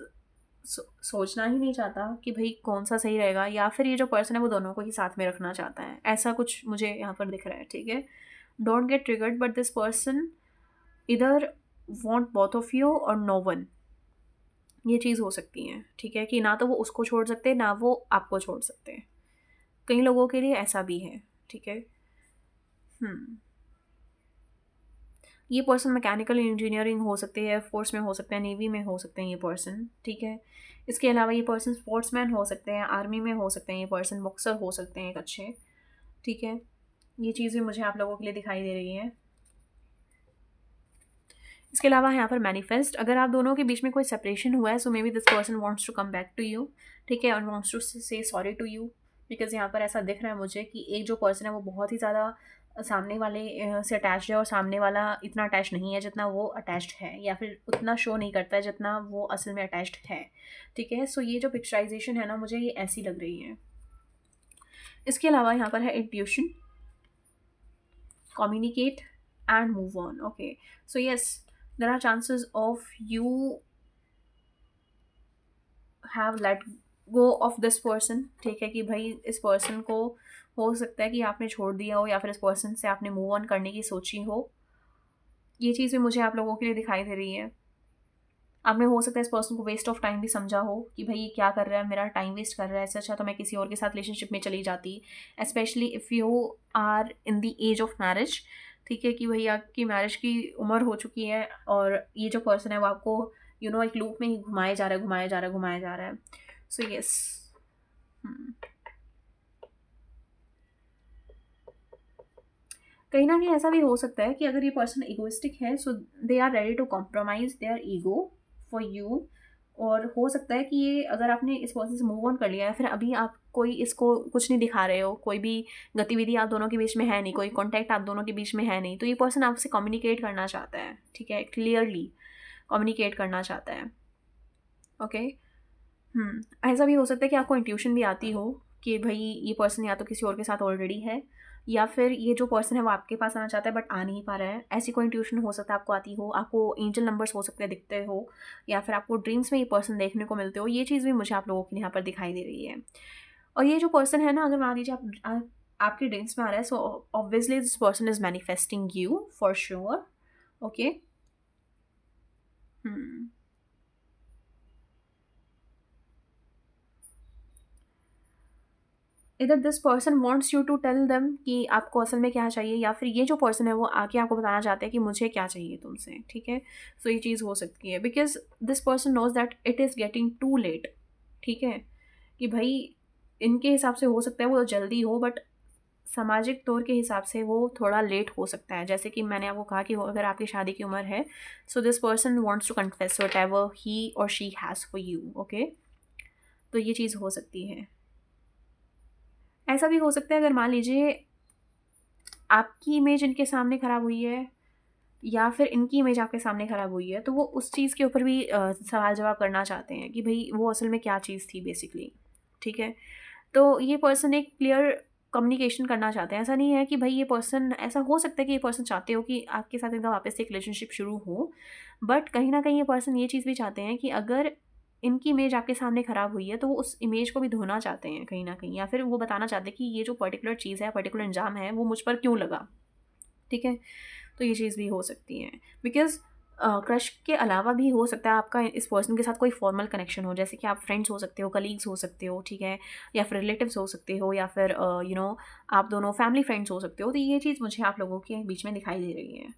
सोचना ही नहीं चाहता कि भाई कौन सा सही रहेगा, या फिर ये जो पर्सन है वो दोनों को ही साथ में रखना चाहता है। ऐसा कुछ मुझे यहाँ पर दिख रहा है, ठीक है। Don't get triggered, but this person इधर वॉन्ट बोथ ऑफ यू और नो वन, ये चीज़ हो सकती है, ठीक है। कि ना तो वो उसको छोड़ सकते ना वो आपको छोड़ सकते हैं। कई लोगों के लिए ऐसा भी है, ठीक है। हम्म ये पर्सन मैकेनिकल इंजीनियरिंग हो सकते हैं, एयरफोर्स में हो सकते हैं, नेवी में हो सकते हैं ये पर्सन, ठीक है। इसके अलावा ये पर्सन स्पोर्ट्समैन हो सकते हैं, आर्मी में हो सकते हैं ये पर्सन, बॉक्सर हो सकते हैं एक अच्छे, ठीक है। ये चीज़ें मुझे आप लोगों के लिए दिखाई दे रही हैं। इसके अलावा यहाँ पर मैनिफेस्ट, अगर आप दोनों के बीच में कोई सेपरेशन हुआ है, so may be this person wants to come back to you, ठीक है, और wants to say sorry to you. Because यहाँ पर ऐसा दिख रहा है मुझे कि एक जो पर्सन है वो बहुत ही ज़्यादा सामने वाले से अटैच्ड है, और सामने वाला इतना अटैच नहीं है जितना वो अटैच्ड है, या फिर उतना शो नहीं करता है जितना वो असल में अटैच्ड है, ठीक है। सो ये जो पिक्चराइजेशन है ना, मुझे ये ऐसी लग रही है। इसके अलावा यहाँ पर है intuition, communicate and move on. Okay, so yes, there are chances of you have let go of this person. ठीक है कि भाई इस पर्सन को हो सकता है कि आपने छोड़ दिया हो या फिर इस पर्सन से आपने मूव ऑन करने की सोची हो. ये चीज़ भी मुझे आप लोगों के लिए दिखाई दे रही है. आपने हो सकता है इस पर्सन को वेस्ट ऑफ टाइम भी समझा हो कि भाई ये क्या कर रहा है, मेरा टाइम वेस्ट कर रहा है, इससे अच्छा तो मैं किसी और के साथ रिलेशनशिप में चली जाती. Specially if you are in the age of marriage. ठीक है कि भाई आपकी मैरिज की उम्र हो चुकी है और ये जो पर्सन है वो आपको एक लूप में ही घुमाया जा रहा है, घुमाया जा रहा है, घुमाया जा रहा है. So yes. कहीं ना कहीं ऐसा भी हो सकता है कि अगर ये पर्सन इगोइस्टिक है, so they are ready to compromise their ego for you. और हो सकता है कि ये अगर आपने इस पर्सन से मूव ऑन कर लिया है, फिर अभी आप कोई इसको कुछ नहीं दिखा रहे हो, कोई भी गतिविधि आप दोनों के बीच में है नहीं, कोई कॉन्टैक्ट आप दोनों के बीच में है नहीं, तो ये पर्सन आपसे कम्युनिकेट करना चाहता है. ठीक है, क्लियरली कम्युनिकेट करना चाहता है. ओके. ऐसा भी हो सकता है कि आपको इंट्यूशन भी आती हो कि भाई ये पर्सन या तो किसी और के साथ ऑलरेडी है, या फिर ये जो पर्सन है वो आपके पास आना चाहता है बट आ नहीं पा रहा है. ऐसी कोई इंट्यूशन हो सकता है आपको आती हो, आपको एंजल नंबर्स हो सकते हैं दिखते हो, या फिर आपको ड्रीम्स में ये पर्सन देखने को मिलते हो. ये चीज़ भी मुझे आप लोगों की यहाँ पर दिखाई दे रही है. और ये जो पर्सन है ना, अगर मान लीजिए आपके ड्रीम्स में आ रहा है, so obviously this person is manifesting you for sure. Okay. इधर this person wants you to tell them कि आपको असल में क्या चाहिए, या फिर ये जो पर्सन है वो आके आपको बताना चाहते हैं कि मुझे क्या चाहिए तुमसे. ठीक है, सो ये चीज़ हो सकती है because this person knows that it is getting too late. ठीक है कि भाई इनके हिसाब से हो सकता है वो जल्दी हो, बट सामाजिक तौर के हिसाब से वो थोड़ा लेट हो सकता है. जैसे कि मैंने आपको कहा कि अगर आपकी शादी की उम्र है, so this person wants to confess whatever he और she has for you. Okay, तो ये चीज़ हो सकती है. ऐसा भी हो सकता है अगर मान लीजिए आपकी इमेज इनके सामने ख़राब हुई है, या फिर इनकी इमेज आपके सामने ख़राब हुई है, तो वो उस चीज़ के ऊपर भी सवाल जवाब करना चाहते हैं कि भाई वो असल में क्या चीज़ थी बेसिकली. ठीक है, तो ये पर्सन एक क्लियर कम्युनिकेशन करना चाहते हैं. ऐसा नहीं है कि भाई ये पर्सन, ऐसा हो सकता है कि ये पर्सन चाहते हो कि आपके साथ इनका वापस से एक रिलेशनशिप शुरू हो, बट कहीं ना कहीं ये पर्सन ये चीज़ भी चाहते हैं कि अगर इनकी इमेज आपके सामने ख़राब हुई है तो वो उस इमेज को भी धोना चाहते हैं कहीं ना कहीं, या फिर वो बताना चाहते हैं कि ये जो पर्टिकुलर चीज़ है, पर्टिकुलर इंजाम है, वो मुझ पर क्यों लगा. ठीक है, तो ये चीज़ भी हो सकती है बिकॉज़ क्रश के अलावा भी हो सकता है आपका इस पर्सन के साथ कोई फॉर्मल कनेक्शन हो, जैसे कि आप फ्रेंड्स हो सकते हो, कलीग्स हो सकते हो. ठीक है, या फिर रिलेटिव्स हो सकते हो, या फिर आप दोनों फैमिली फ्रेंड्स हो सकते हो. तो ये चीज़ मुझे आप लोगों के बीच में दिखाई दे रही है.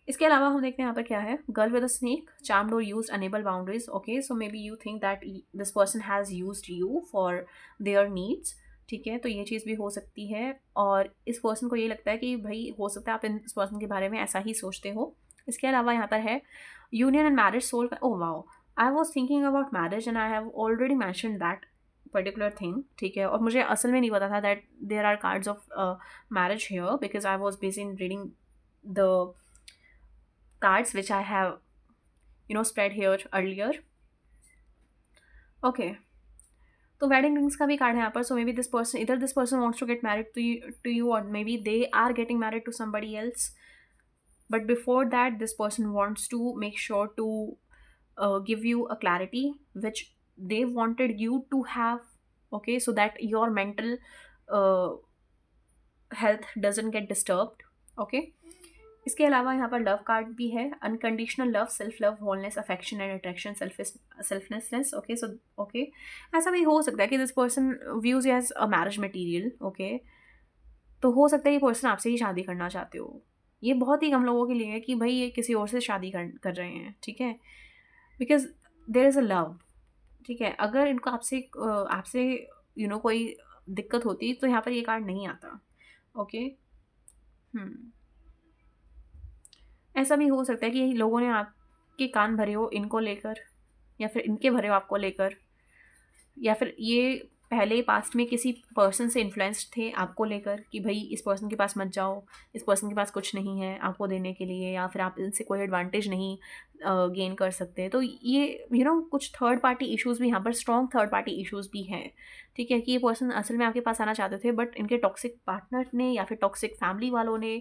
इसके अलावा हम देखते हैं यहाँ पर क्या है. Girl with a snake, charmed और used unable boundaries. Okay, so may be you think that this person has used you for their needs. ठीक है, तो ये चीज़ भी हो सकती है. और इस पर्सन को ये लगता है कि भाई हो सकता है आप इस पर्सन के बारे में ऐसा ही सोचते हो. इसके अलावा यहाँ पर है union and marriage soul. Oh wow, I was thinking about marriage and I have already mention that particular thing. ठीक है, और मुझे असल में नहीं पता था that there are cards of marriage here because I was busy in reading the cards which I have spread here earlier. Okay, तो वेडिंग रिंग्स का भी कार्ड है यहाँ पर. So may be this person, इधर this person wants to get married to you और maybe they are getting married to somebody else. But before that this person wants to make sure to give you a clarity which they wanted you to have. Okay, so that your mental uh, health doesn't get disturbed. Okay, इसके अलावा यहाँ पर लव कार्ड भी है. Unconditional love, self love, wholeness, affection and attraction, selflessness. Okay, so okay, ऐसा भी हो सकता है कि this person views you as a marriage material. Okay, तो हो सकता है ये पर्सन आपसे ही शादी करना चाहते हो. ये बहुत ही कम लोगों के लिए है कि भाई ये किसी और से शादी कर रहे हैं. ठीक है, because there is a love. ठीक है, अगर इनको आपसे कोई दिक्कत होती तो यहाँ पर ये कार्ड नहीं आता. ओके. ऐसा भी हो सकता है कि लोगों ने आपके कान भरे हो इनको लेकर, या फिर इनके भरे हो आपको लेकर, या फिर ये पहले पास्ट में किसी पर्सन से इन्फ्लुएंस्ड थे आपको लेकर कि भाई इस पर्सन के पास मत जाओ, इस पर्सन के पास कुछ नहीं है आपको देने के लिए, या फिर आप इनसे कोई एडवांटेज नहीं गेन कर सकते। तो ये कुछ थर्ड पार्टी इश्यूज़ भी यहाँ पर, स्ट्रॉन्ग थर्ड पार्टी इश्यूज़ भी हैं, ठीक है, कि ये पर्सन असल में आपके पास आना चाहते थे बट इनके टॉक्सिक पार्टनर ने या फिर टॉक्सिक फैमिली वालों ने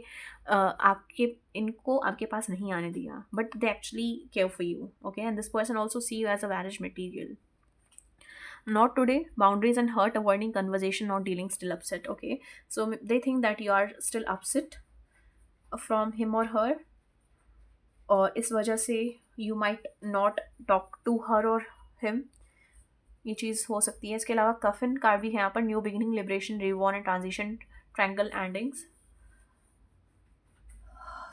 आपके इनको आपके पास नहीं आने दिया, but they actually care for you, okay, and this person also see you as a marriage material. Not today, boundaries and hurt, avoiding conversation, not dealing, still upset, okay, so they think that you are still upset from him or her, और इस वजह से you might not talk to her और हिम, ये चीज़ हो सकती है। इसके अलावा कफिन कार्ड भी है यहाँ पर, new beginning, liberation, reborn and transition, triangle endings.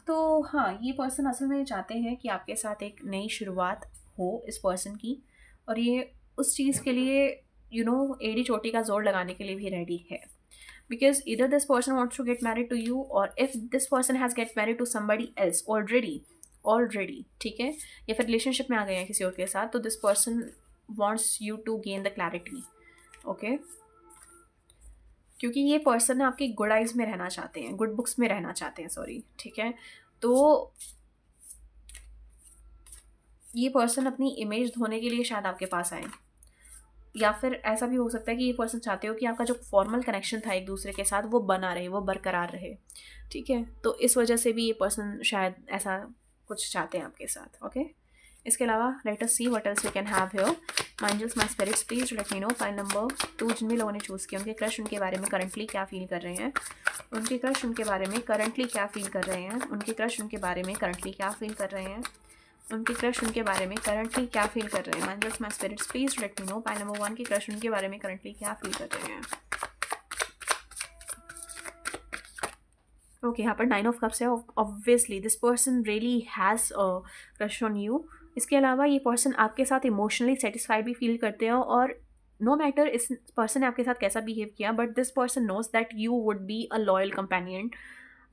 तो हाँ, ये पर्सन असल में चाहते हैं कि आपके साथ एक नई शुरुआत हो इस पर्सन की, और ये उस चीज़ के लिए एड़ी चोटी का जोर लगाने के लिए भी रेडी है, because either this person wants to get married to you, or if this person has get married to somebody else already, ठीक है, या फिर रिलेशनशिप में आ गए हैं किसी और के साथ, तो this person wants you to gain the clarity, okay, क्योंकि ये पर्सन आपकी गुड आइज में रहना चाहते हैं, गुड बुक्स में रहना चाहते हैं, सॉरी, ठीक है। तो ये पर्सन अपनी इमेज धोने के लिए शायद आपके पास आए, या फिर ऐसा भी हो सकता है कि ये पर्सन चाहते हो कि आपका जो फॉर्मल कनेक्शन था एक दूसरे के साथ वो बना रहे, वो बरकरार रहे, ठीक है, तो इस वजह से भी ये पर्सन शायद ऐसा कुछ चाहते हैं आपके साथ, ओके। इसके अलावा let us see what else we can have here. My angels, my spirits, please let me know file number 2, जिन भी लोगों ने चूज़ किया उनके क्रश उनके बारे में करंटली क्या फील कर रहे हैं, उनके क्रश उनके बारे में करंटली क्या फील कर रहे हैं, उनके क्रश उनके बारे में करंटली क्या फील कर रहे हैं, उनके क्रश उनके बारे में करंटली क्या फील कर रहे हैं। My angels, my spirits, please let me know pile number 1 के क्रश उनके बारे में करंटली क्या फील कर रहे हैं। ओके, यहाँ पर 9 ऑफ कप्स है, obviously this person really has a crush on you. इसके अलावा ये पर्सन आपके साथ इमोशनली सेटिस्फाइड भी फील करते हैं, और नो मैटर इस पर्सन ने आपके साथ कैसा बिहेव किया, but this person knows that you would be a loyal companion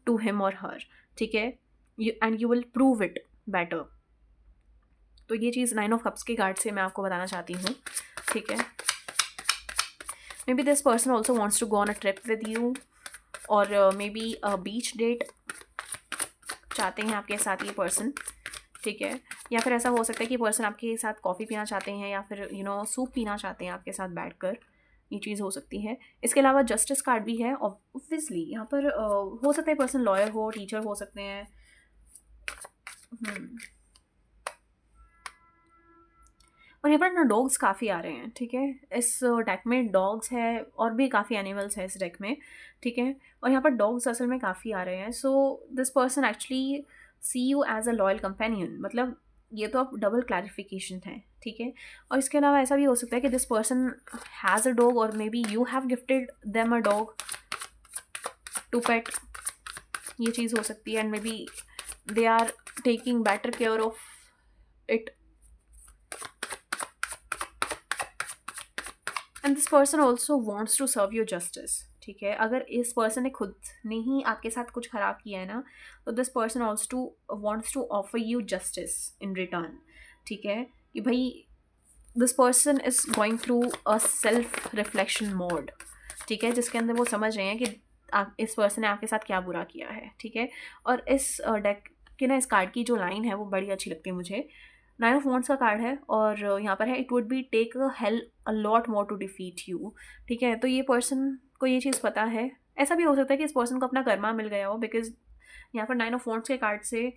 to him और हर, ठीक है, and you will prove it better. तो ये चीज़ 9 ऑफ कप्स के कार्ड से मैं आपको बताना चाहती हूँ, ठीक है। Maybe this person also wants to go on a trip with you, और may be a beach date चाहते हैं आपके साथ ये पर्सन, ठीक है, या फिर ऐसा हो सकता है कि पर्सन आपके साथ कॉफ़ी पीना चाहते हैं, या फिर सूप पीना चाहते हैं आपके साथ बैठकर, ये चीज़ हो सकती है। इसके अलावा जस्टिस कार्ड भी है, ऑब्वियसली यहाँ पर हो सकता है पर्सन लॉयर हो, टीचर हो सकते हैं, और यहाँ पर ना डॉग्स काफ़ी आ रहे हैं, ठीक है, इस डेक में डॉग्स है और भी काफ़ी एनिमल्स है इस डेक में, ठीक है, और यहाँ पर डॉग्स असल में काफ़ी आ रहे हैं। So this person actually see you as a loyal companion, मतलब ये तो अब डबल क्लैरिफिकेशन है, ठीक है। और इसके अलावा ऐसा भी हो सकता है कि this person has a dog, और maybe you have gifted them a dog to pet, ये चीज़ हो सकती है, and maybe they are taking better care of it, and this person also wants to serve your justice, ठीक है। अगर इस पर्सन ने खुद ने ही आपके साथ कुछ ख़राब किया है ना, तो this person also wants to offer you justice in return, ठीक है, कि भाई this person is going through a self reflection mode, ठीक है, जिसके अंदर वो समझ रहे हैं कि इस पर्सन ने आपके साथ क्या बुरा किया है, ठीक है। और इस डेक के ना इस कार्ड की जो लाइन है वो बड़ी अच्छी लगती है मुझे। 9 ऑफ वॉन्ड्स का कार्ड है, और यहाँ पर है it would be take a hell a lot more to defeat you, ठीक है। तो ये पर्सन को ये चीज़ पता है, ऐसा भी हो सकता है कि इस पर्सन को अपना कर्मा मिल गया हो, बिकॉज यहाँ पर 9 ऑफ वॉन्ड्स के कार्ड से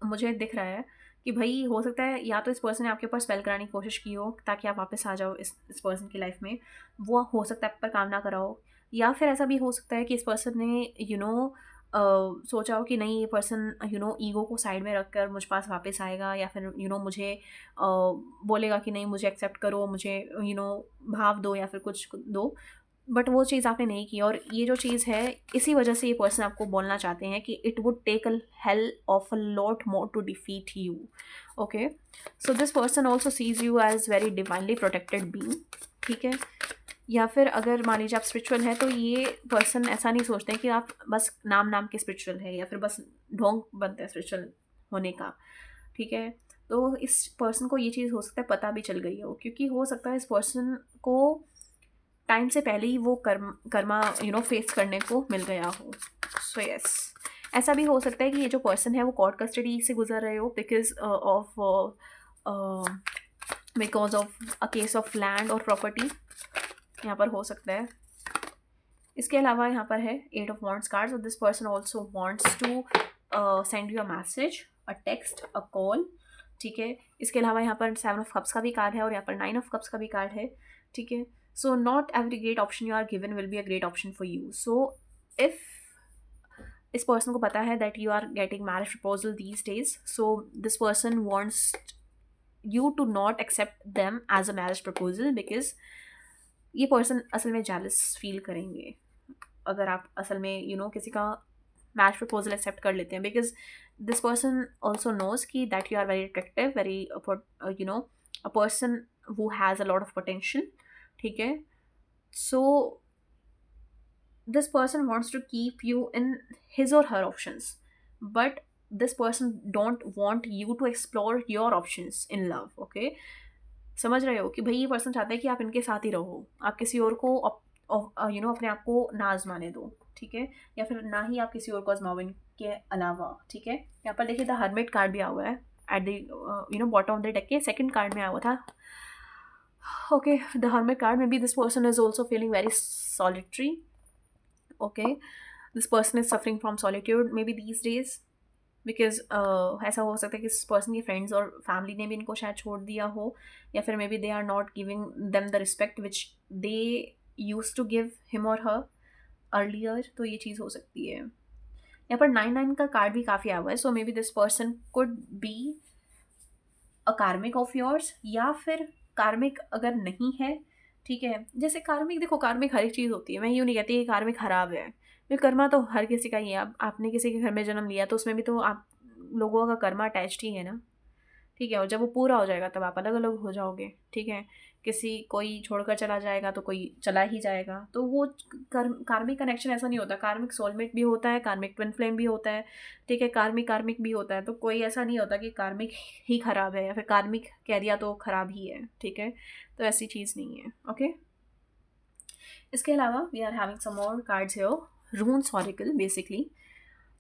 मुझे दिख रहा है कि भाई हो सकता है या तो इस पर्सन ने आपके ऊपर स्पेल कराने की कोशिश की हो ताकि आप वापस आ जाओ इस पर्सन की लाइफ में, वो हो सकता है आप पर काम ना करा हो, या फिर ऐसा भी हो सकता है कि इस पर्सन ने सोचा हो कि नहीं ये पर्सन ईगो को साइड में रखकर मुझ पास वापस आएगा, या फिर मुझे बोलेगा कि नहीं मुझे एक्सेप्ट करो, मुझे भाव दो या फिर कुछ दो, बट वो चीज़ आपने नहीं की, और ये जो चीज़ है इसी वजह से ये पर्सन आपको बोलना चाहते हैं कि it would take a hell of a lot more to defeat you, okay. So this person also sees you as very divinely protected being, ठीक है। या फिर अगर मान लीजिए आप स्पिरिचुअल है, तो ये पर्सन ऐसा नहीं सोचते कि आप बस नाम के स्पिरिचुअल है, या फिर बस ढोंग बनते हैं स्पिरिचुअल होने का, ठीक है। तो इस पर्सन को ये चीज़ हो सकता है पता भी चल गई हो, क्योंकि हो सकता है इस पर्सन को टाइम से पहले ही वो कर्मा फेस करने को मिल गया हो. सो यस, ऐसा भी हो सकता है कि ये जो पर्सन है वो कोर्ट कस्टडी से गुजर रहे हो because of a case of land और प्रॉपर्टी, यहाँ पर हो सकता है. इसके अलावा यहाँ पर है 8 of wands card. So this person also wants to send you a message, a text, a call. ठीक है. इसके अलावा यहाँ पर 7 ऑफ कप्स का भी कार्ड है और यहाँ पर 9 ऑफ कप्स का भी कार्ड है. ठीक है. So not every great option you are given will be a great option for you. So if इस पर्सन को पता है that you are getting marriage proposal these days, so this person wants you to not accept them as a marriage proposal because ये पर्सन असल में jealous फील करेंगे अगर आप असल में किसी का मैरिज प्रपोजल एक्सेप्ट कर लेते हैं, because this person also knows कि that you are very attractive, very a person who has a lot of potential. ठीक है. So this person wants to keep you in his or her options, but this person don't want you to explore your options in love. Okay, समझ रहे हो कि भाई ये पर्सन चाहता है कि आप इनके साथ ही रहो, आप किसी और को अपने आप को ना आजमाने दो. ठीक है. या फिर ना ही आप किसी और को आजमाओ इनके अलावा. ठीक है. यहाँ पर देखिए द हर्मिट कार्ड भी आया हुआ है at the bottom of the deck के सेकंड कार्ड में आया हुआ था. ओके, द हर्मिट कार्ड में be this person is also feeling very solitary. Okay, this person is suffering from solitude maybe these days, because ऐसा हो सकता है कि इस पर्सन के फ्रेंड्स और फैमिली ने भी इनको शायद छोड़ दिया हो, या फिर maybe they are not giving them the respect which they use to give him और हर अर्लियर. तो ये चीज़ हो सकती है. यहाँ पर 9 का कार्ड भी काफ़ी आया हुआ है. So may be this person could be a karmic of yours, या फिर कार्मिक अगर नहीं है. ठीक है. जैसे कार्मिक, देखो कार्मिक हर एक चीज़ होती है, मैं यूँ नहीं कहती कि कार्मिक ख़राब है. फिर कर्मा तो हर किसी का ही है. अब आपने किसी के घर में जन्म लिया तो उसमें भी तो आप लोगों का कर्मा अटैच्ड ही है ना. ठीक है. और जब वो पूरा हो जाएगा तब आप अलग अलग हो जाओगे. ठीक है. किसी कोई छोड़कर चला जाएगा तो कोई चला ही जाएगा. तो वो कार्मिक कनेक्शन ऐसा नहीं होता. कार्मिक सोलमेट भी होता है, कार्मिक ट्विन फ्लेम भी होता है. ठीक है. कार्मिक कार्मिक भी होता है. तो कोई ऐसा नहीं होता कि कार्मिक ही ख़राब है या फिर कार्मिक कह दिया तो ख़राब ही है. ठीक है. तो ऐसी चीज़ नहीं है. ओके. इसके अलावा we are having some more cards here. Runes oracle basically.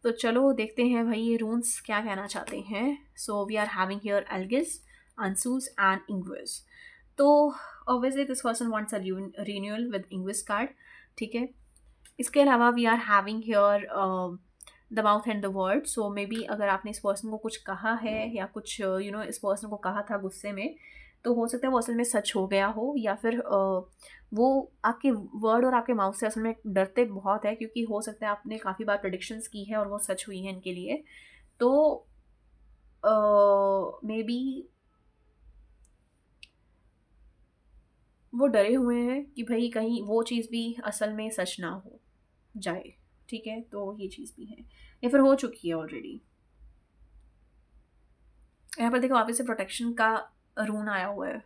तो चलो देखते हैं भाई ये रून्स क्या कहना चाहते हैं. So we are having here Algiz, Ansuz and Ingwaz. तो obviously this person wants a renewal with Ingwaz card. ठीक है. इसके अलावा we are having here the mouth and the word. So may be अगर आपने इस पर्सन को कुछ कहा है या कुछ इस पर्सन को कहा था गुस्से में, तो हो सकता है वो असल में सच हो गया हो, या फिर वो आपके वर्ड और आपके माउथ से असल में डरते बहुत है, क्योंकि हो सकता है आपने काफ़ी बार प्रेडिक्शंस की है और वो सच हुई हैं इनके लिए. तो मे बी वो डरे हुए हैं कि भाई कहीं वो चीज़ भी असल में सच ना हो जाए. ठीक है. तो ये चीज़ भी है, या फिर हो चुकी है ऑलरेडी. यहाँ पर देखो वापस से प्रोटेक्शन का रून आया हुआ है.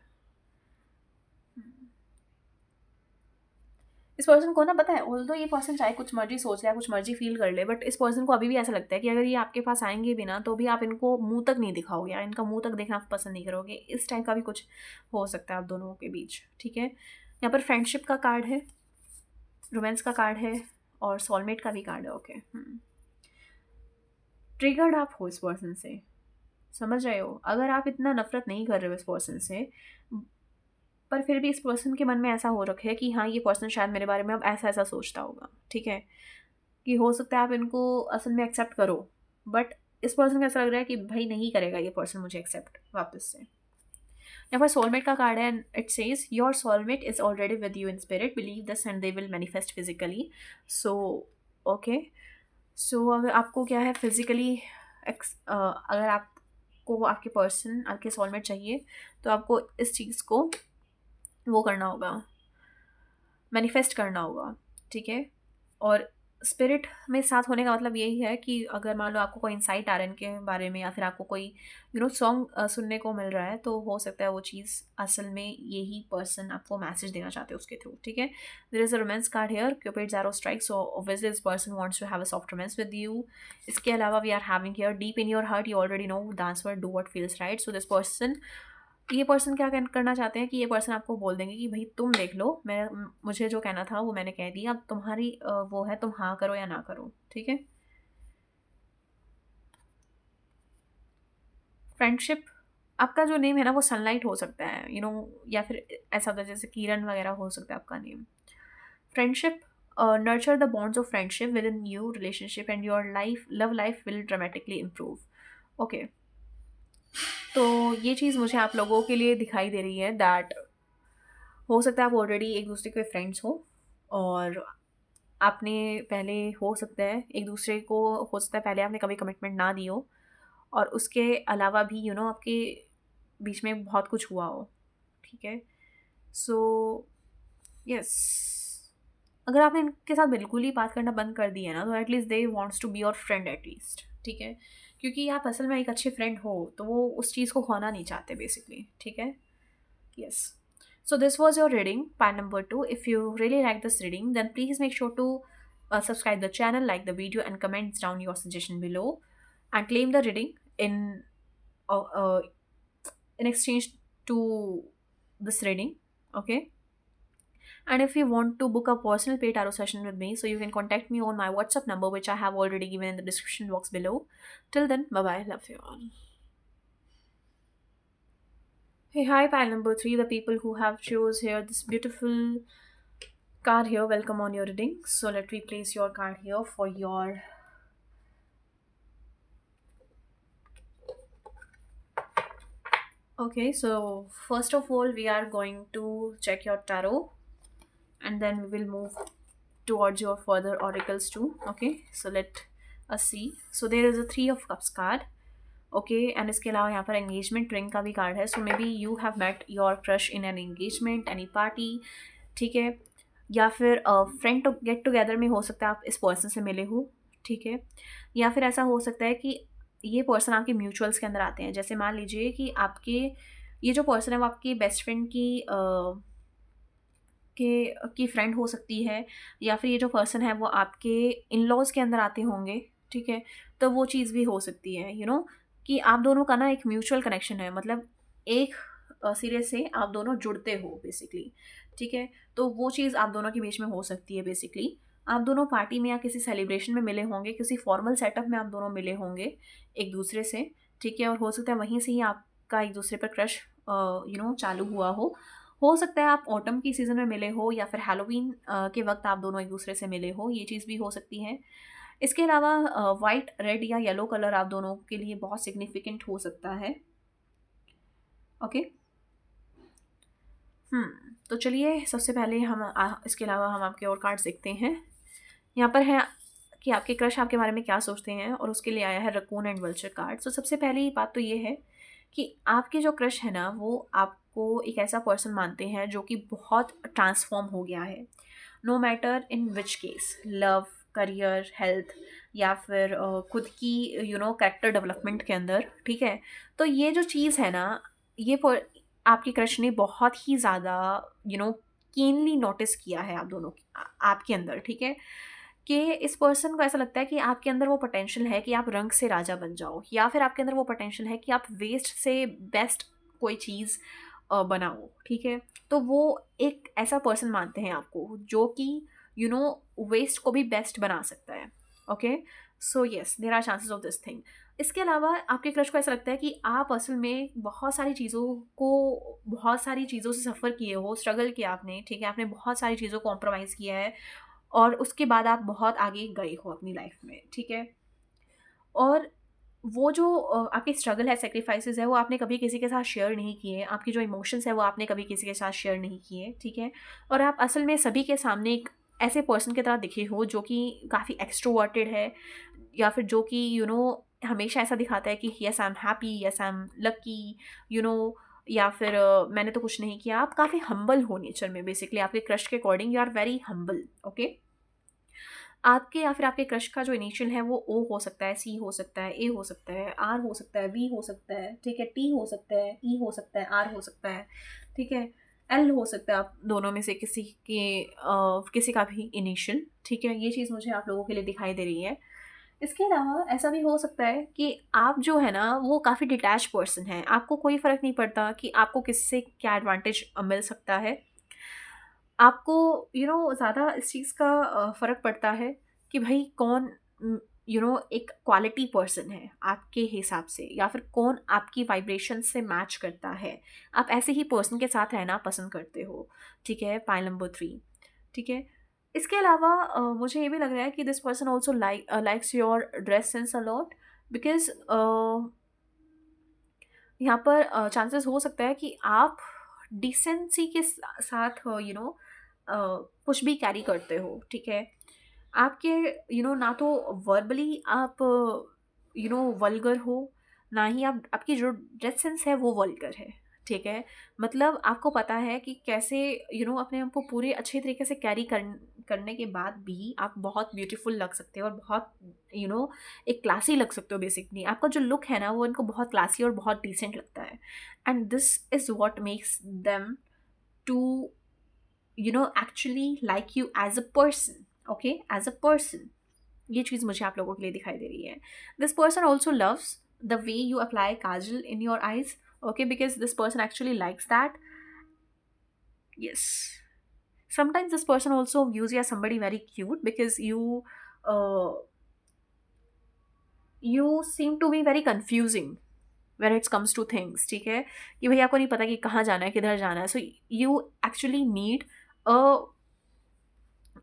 इस पर्सन को ना पता है, ऑल्दो ये पर्सन चाहे कुछ मर्जी सोच ले या कुछ मर्जी फील कर ले, बट इस पर्सन को अभी भी ऐसा लगता है कि अगर ये आपके पास आएंगे भी ना तो भी आप इनको मुंह तक नहीं दिखाओगे या इनका मुंह तक देखना आप पसंद नहीं करोगे. इस टाइप का भी कुछ हो सकता है आप दोनों के बीच. ठीक है. यहाँ पर फ्रेंडशिप का कार्ड है, रोमांस का कार्ड है और सोलमेट का भी कार्ड है. ओके. ट्रिगर्ड आप हो इस पर्सन से, समझ रहे हो. अगर आप इतना नफरत नहीं कर रहे हो इस पर्सन से, पर फिर भी इस पर्सन के मन में ऐसा हो रखा है कि हाँ ये पर्सन शायद मेरे बारे में अब ऐसा ऐसा सोचता होगा. ठीक है. कि हो सकता है आप इनको असल में एक्सेप्ट करो, बट इस पर्सन को ऐसा लग रहा है कि भाई नहीं करेगा ये पर्सन मुझे एक्सेप्ट वापस से. यहाँ पर सोलमेट का कार्ड है. It says your soulmate is already with you in spirit, believe this and they will manifest physically. So okay. So अगर आपको क्या है फिजिकली अगर आपको आपके पर्सन आपके सोलमेट चाहिए तो आपको इस चीज़ को वो करना होगा, मैनिफेस्ट करना होगा. ठीक है. और स्पिरिट में साथ होने का मतलब यही है कि अगर मान लो आपको कोई इंसाइट आ रहा है इनके बारे में, या फिर आपको कोई सॉन्ग सुनने को मिल रहा है, तो हो सकता है वो चीज़ असल में यही पर्सन आपको मैसेज देना चाहते हैं उसके थ्रू. ठीक है. There is a romance card here, cupid zero strike. So obviously this person wants to have a soft romance with you. इसके अलावा we are having here deep in your heart you already know the answer, do what feels right. So this person ये पर्सन क्या करना चाहते हैं कि ये पर्सन आपको बोल देंगे कि भाई तुम देख लो, मैं मुझे जो कहना था वो मैंने कह दिया, अब तुम्हारी वो है, तुम हाँ करो या ना करो, ठीक है। फ्रेंडशिप, आपका जो नेम है ना वो सनलाइट हो सकता है, या फिर ऐसा होता है जैसे किरण वगैरह हो सकता है आपका name. Friendship, nurture the bonds of friendship with in new relationship and your life love life will dramatically improve. Okay, तो ये चीज़ मुझे आप लोगों के लिए दिखाई दे रही है दैट हो सकता है आप ऑलरेडी एक दूसरे के फ्रेंड्स हो, और आपने पहले हो सकता है एक दूसरे को, हो सकता है पहले आपने कभी कमिटमेंट ना दी हो, और उसके अलावा भी आपके बीच में बहुत कुछ हुआ हो, ठीक है। सो यस, अगर आपने इनके साथ बिल्कुल ही बात करना बंद कर दिया ना, तो at least they wants to be your friend at least, ठीक है। क्योंकि आप असल में एक अच्छे फ्रेंड हो तो वो उस चीज़ को खोना नहीं चाहते बेसिकली, ठीक है। Yes, so this was your reading, part number 2. If you really like this reading, then please make sure to subscribe the channel, like the video, and comment down your suggestion below, and claim the reading in uh, uh, in exchange to this reading. Okay. And if you want to book a personal paid tarot session with me, so you can contact me on my WhatsApp number, which I have already given in the description box below. Till then, bye bye. Love you all. Hey, hi, pile number 3. The people who have chose here this beautiful card here, welcome on your reading. So let me place your card here for your. Okay, so first of all, we are going to check your tarot, and then we will move towards your further oracles too. Okay, so let us see. So there is a Three of Cups card. Okay, and इसके अलावा यहाँ पर एंगेजमेंट रिंग का भी कार्ड है। So may be you have met your crush in an engagement, any party, ठीक है। या फिर फ्रेंड टू गेट टुगेदर में हो सकता है आप इस पर्सन से मिले हो, ठीक है। या फिर ऐसा हो सकता है कि ये पर्सन आपके म्यूचुअल्स के अंदर आते हैं। जैसे मान लीजिए कि आपके ये जो पर्सन है वो आपकी बेस्ट फ्रेंड की फ्रेंड हो सकती है, या फिर ये जो पर्सन है वो आपके इन लॉज के अंदर आते होंगे, ठीक है। तो वो चीज़ भी हो सकती है, कि आप दोनों का ना एक म्यूचुअल कनेक्शन है, मतलब एक सिरे से आप दोनों जुड़ते हो बेसिकली, ठीक है। तो वो चीज़ आप दोनों के बीच में हो सकती है बेसिकली। आप दोनों पार्टी में या किसी सेलिब्रेशन में मिले होंगे, किसी फॉर्मल सेटअप में आप दोनों मिले होंगे एक दूसरे से, ठीक है। और हो सकता है वहीं से ही आपका एक दूसरे पर क्रश चालू हुआ हो सकता है आप ऑटम की सीज़न में मिले हो, या फिर हैलोवीन के वक्त आप दोनों एक दूसरे से मिले हो, ये चीज़ भी हो सकती है। इसके अलावा वाइट, रेड या येलो कलर आप दोनों के लिए बहुत सिग्निफिकेंट हो सकता है। ओके, तो चलिए सबसे पहले इसके अलावा हम आपके और कार्ड्स देखते हैं। यहाँ पर है कि आपके क्रश आपके बारे में क्या सोचते हैं, और उसके लिए आया है रकून एंड वल्चर कार्ड। तो सबसे पहली बात तो ये है कि आपके जो क्रश है ना वो आपको एक ऐसा पर्सन मानते हैं जो कि बहुत ट्रांसफॉर्म हो गया है, no matter in which case, love, career, health, या फिर खुद की कैरेक्टर डेवलपमेंट के अंदर, ठीक है। तो ये जो चीज़ है ना, आपके क्रश ने बहुत ही ज़्यादा कीनली नोटिस किया है आप दोनों आपके अंदर, ठीक है। कि इस पर्सन को ऐसा लगता है कि आपके अंदर वो पोटेंशियल है कि आप रंग से राजा बन जाओ, या फिर आपके अंदर वो पोटेंशियल है कि आप वेस्ट से बेस्ट कोई चीज़ बनाओ, ठीक है। तो वो एक ऐसा पर्सन मानते हैं आपको जो कि वेस्ट को भी बेस्ट बना सकता है। Okay, so yes, there are chances of this thing. इसके अलावा आपके क्रश को ऐसा लगता है कि आप असल में बहुत सारी चीज़ों से सफ़र किए हो, स्ट्रगल किया आपने, ठीक है। आपने बहुत सारी चीज़ों को कॉम्प्रोमाइज़ किया है, और उसके बाद आप बहुत आगे गए हो अपनी लाइफ में, ठीक है। और वो जो आपकी स्ट्रगल है, सैक्रिफाइसेस है, वो आपने कभी किसी के साथ शेयर नहीं किए। आपकी जो इमोशंस है वो आपने कभी किसी के साथ शेयर नहीं किए, ठीक है। और आप असल में सभी के सामने एक ऐसे पर्सन की तरह दिखे हो जो कि काफ़ी एक्सट्रोवर्टेड है, या फिर जो कि हमेशा ऐसा दिखाता है कि yes I am happy, yes I am lucky, you know या फिर मैंने तो कुछ नहीं किया। आप काफ़ी हम्बल हो नेचर में, बेसिकली आपके क्रश के according you are very humble. Okay, आपके या फिर आपके क्रश का जो इनिशियल है वो ओ हो सकता है, सी हो सकता है, ए हो सकता है, आर हो सकता है, वी हो सकता है, ठीक है, टी हो सकता है, ई हो सकता है, आर हो सकता है, ठीक है, एल हो सकता है। आप दोनों में से किसी का भी इनिशियल, ठीक है। ये चीज़ मुझे आप लोगों के लिए दिखाई दे रही है। इसके अलावा ऐसा भी हो सकता है कि आप जो है ना वो काफ़ी डिटैच पर्सन है, आपको कोई फ़र्क नहीं पड़ता कि आपको किससे क्या एडवांटेज मिल सकता है। आपको ज़्यादा इस चीज़ का फ़र्क पड़ता है कि भाई कौन एक क्वालिटी पर्सन है आपके हिसाब से, या फिर कौन आपकी वाइब्रेशन से मैच करता है। आप ऐसे ही पर्सन के साथ रहना पसंद करते हो। ठीक है, पाइल नंबर 3। ठीक है। इसके अलावा मुझे ये भी लग रहा है कि this person also likes your dress sense a lot, because यहाँ पर चांसेस हो सकता है कि आप डिसेंसी के साथ कुछ भी कैरी करते हो। ठीक है, आपके ना तो वर्बली आप वल्गर हो, ना ही आपकी जो ड्रेस सेंस है वो वल्गर है। ठीक है, मतलब आपको पता है कि कैसे अपने आप को पूरे अच्छे तरीके से कैरी करने के बाद भी आप बहुत ब्यूटीफुल लग सकते हो और बहुत एक क्लासी लग सकते हो। बेसिकली आपका जो लुक है ना वो इनको बहुत क्लासी और बहुत डिसेंट लगता है। And this is what makes them to actually like you as a person. Okay, as a person ये चीज़ मुझे आप लोगों के लिए दिखाई दे रही है। This person also loves the way you apply Kajal in your eyes. Okay, because this person actually likes that. Yes, sometimes this person also views you as somebody very cute because uh, you seem to be very confusing when it comes to things. ठीक है, कि भाई आपको नहीं पता कि कहाँ जाना है, किधर जाना है, so you actually need a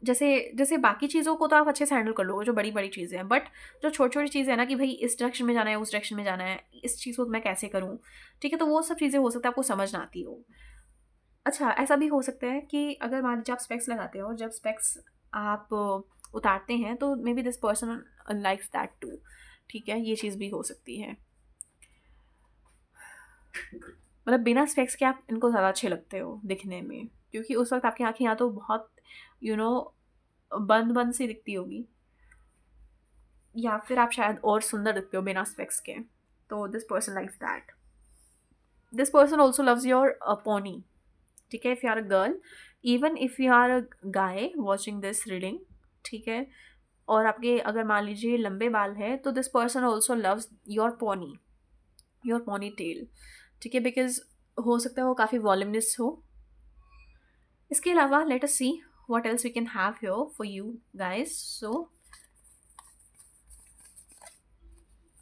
जैसे जैसे बाकी चीज़ों को तो आप अच्छे से हैंडल कर लोगे जो बड़ी बड़ी चीज़ें हैं, बट जो छोटी छोटी चीज़ें हैं ना कि भाई इस डायरेक्शन में जाना है, उस डायरेक्शन में जाना है, इस चीज़ को मैं कैसे करूँ। ठीक है, तो वो सब चीज़ें हो सकता है आपको समझ ना आती हो। अच्छा, ऐसा भी हो सकता है कि अगर मान लीजिए आप स्पेक्स लगाते हो और जब स्पेक्स आप उतारते हैं तो maybe this person likes that too. ठीक है, ये चीज़ भी हो सकती है। मतलब बिना स्पेक्स के आप इनको ज़्यादा अच्छे लगते हो दिखने में, क्योंकि उस वक्त आपकी आंखें या तो बहुत यू नो बंद बंद सी दिखती होगी, या फिर आप शायद और सुंदर दिखते हो बिना स्पेक्स के। तो this person likes that. This person also loves your pony. ठीक है, if you are a girl, even if you are a guy watching this reading. ठीक है, और आपके अगर मान लीजिए लंबे बाल हैं तो this person also loves your ponytail. ठीक है, बिकॉज हो सकता है वो काफ़ी वॉल्यूमिनस हो। इसके अलावा let us see what else we can have here for you guys. So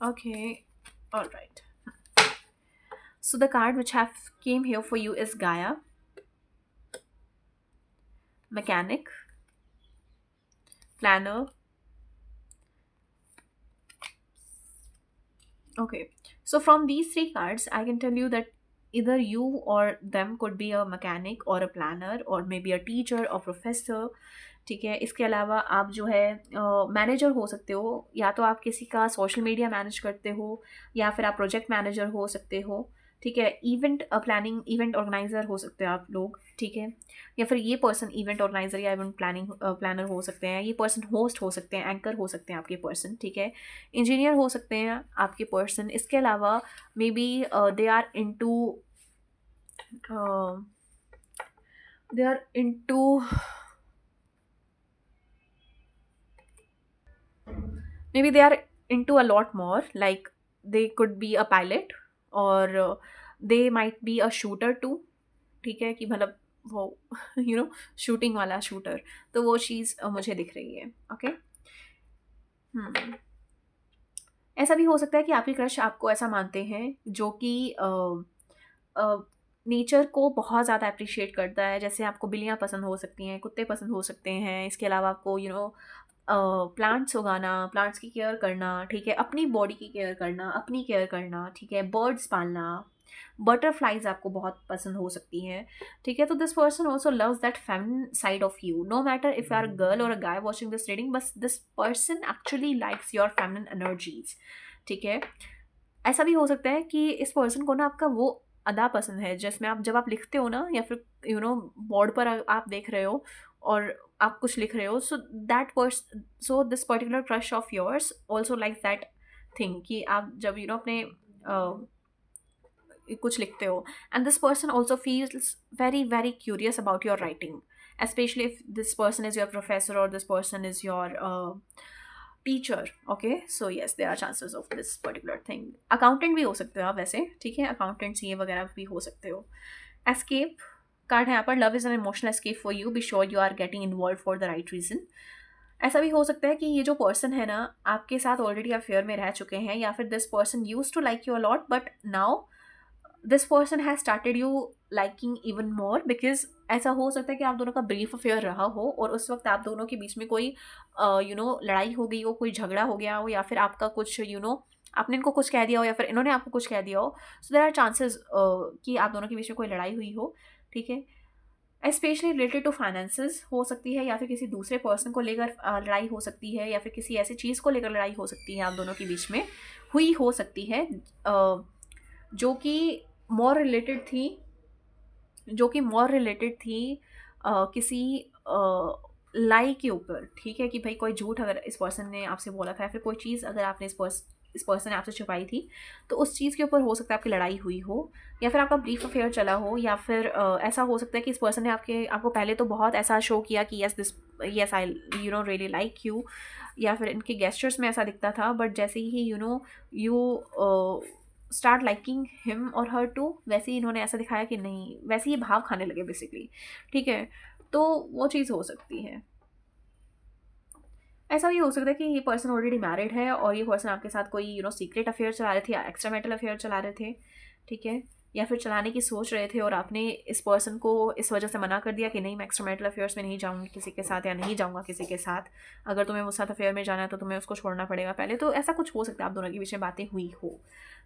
okay, all right, so the card which have came here for you is Gaia, mechanic, planner. Okay, so from these three cards I can tell you that either you or them could be a mechanic or a planner or maybe a teacher or professor. ठीक है, इसके अलावा आप जो है मैनेजर हो सकते हो, या तो आप किसी का सोशल मीडिया मैनेज करते हो, या फिर आप प्रोजेक्ट मैनेजर हो सकते हो। ठीक है, इवेंट प्लानिंग इवेंट ऑर्गेनाइजर हो सकते हो आप लोग। ठीक है, या फिर ये पर्सन इवेंट ऑर्गेनाइजर या इवेंट प्लानर हो सकते हैं, ये पर्सन होस्ट हो सकते हैं, एंकर हो सकते हैं आपके पर्सन। ठीक है, इंजीनियर हो सकते हैं आपके पर्सन। इसके अलावा maybe they are into they are into maybe they are into a lot more, like they could be a pilot, or they might be a shooter too. ठीक है, कि मतलब वो शूटिंग वाला शूटर, तो वो चीज़ मुझे दिख रही है। ओके, ऐसा भी हो सकता है कि आपकी क्रश आपको ऐसा मानते हैं जो कि नेचर को बहुत ज़्यादा अप्रिशिएट करता है। जैसे आपको बिल्लियाँ पसंद हो सकती हैं, कुत्ते पसंद हो सकते हैं। इसके अलावा आपको प्लांट्स उगाना, प्लांट्स की केयर करना। ठीक है, अपनी बॉडी की केयर करना, अपनी केयर करना। ठीक है, बर्ड्स पालना, बटरफ्लाइज आपको बहुत पसंद हो सकती हैं। ठीक है, तो this person also loves that feminine side of you, no matter if you are a girl और a guy watching this reading, बस this person actually likes your feminine energies. ठीक है, ऐसा भी हो सकता है कि इस पर्सन को ना आपका वो अदा पसंद है जिसमें आप जब आप लिखते हो ना, या फिर बोर्ड पर आप देख रहे हो और आप कुछ लिख रहे हो, so so this particular crush of yours also like that thing, कि आप जब अपने कुछ लिखते हो, and this person also feels very very curious about your writing, especially if this person is your professor or this person is your teacher, okay, so yes there are chances of this particular thing. Accountant भी हो सकते हो आप वैसे, ठीक है, अकाउंटेंट सीए वगैरह भी हो सकते हो। एस्केप कार्ड है यहाँ पर, love is an emotional escape for you, be sure you are getting involve for the right reason. ऐसा भी हो सकता है कि ये जो पर्सन है ना आपके साथ ऑलरेडी अफेयर में रह चुके हैं, या फिर this person use to like you a lot but now this person has started you liking even more, because ऐसा हो सकता है कि आप दोनों का ब्रीफ अफेयर रहा हो और उस वक्त आप दोनों के बीच में कोई लड़ाई हो गई हो, कोई झगड़ा हो गया हो, या फिर आपका कुछ आपने इनको कुछ कह दिया हो या फिर इन्होंने आपको कुछ कह दिया हो। सो देयर आर चांसेस कि आप दोनों के बीच में कोई लड़ाई हुई हो, ठीक है। स्पेशली रिलेटेड टू फाइनेंसेस हो सकती है, या फिर किसी दूसरे पर्सन को लेकर लड़ाई हो सकती है, या फिर किसी ऐसी चीज़ को लेकर लड़ाई हो सकती है आप दोनों के बीच में हुई हो सकती है, जो कि मोर रिलेटेड थी, किसी लाई के ऊपर, ठीक है, कि भाई कोई झूठ अगर इस पर्सन ने आपसे बोला था, या फिर कोई चीज़ अगर आपने इस पर्सन ने आपसे छुपाई थी, तो उस चीज़ के ऊपर हो सकता है आपकी लड़ाई हुई हो, या फिर आपका ब्रीफ अफेयर चला हो, या फिर ऐसा हो सकता है कि इस पर्सन ने आपको पहले तो बहुत ऐसा शो किया कि yes I really like you, या फिर इनके गेस्चर्स में ऐसा दिखता था, बट जैसे ही यू स्टार्ट लाइकिंग हिम और हर टू, वैसे ही इन्होंने ऐसा दिखाया कि नहीं, वैसे ही भाव खाने लगे बेसिकली, ठीक है। तो वो चीज़ हो सकती है। ऐसा भी हो सकता है कि ये पर्सन ऑलरेडी मैरिड है और ये पर्सन आपके साथ कोई सीक्रेट अफेयर चला रहे थे या एक्स्ट्रा मैरिटल अफेयर चला रहे थे, ठीक है, या फिर चलाने की सोच रहे थे और आपने इस पर्सन को इस वजह से मना कर दिया कि नहीं, मैं एक्स्ट्रा मैरिटल अफेयर्स में नहीं जाऊँगी किसी के साथ, या नहीं जाऊँगा किसी के साथ, अगर तुम्हें मुझसे साथ अफेयर में जाना है तो तुम्हें उसको छोड़ना पड़ेगा पहले। तो ऐसा कुछ हो सकता है आप दोनों के बीच में बातें हुई हो,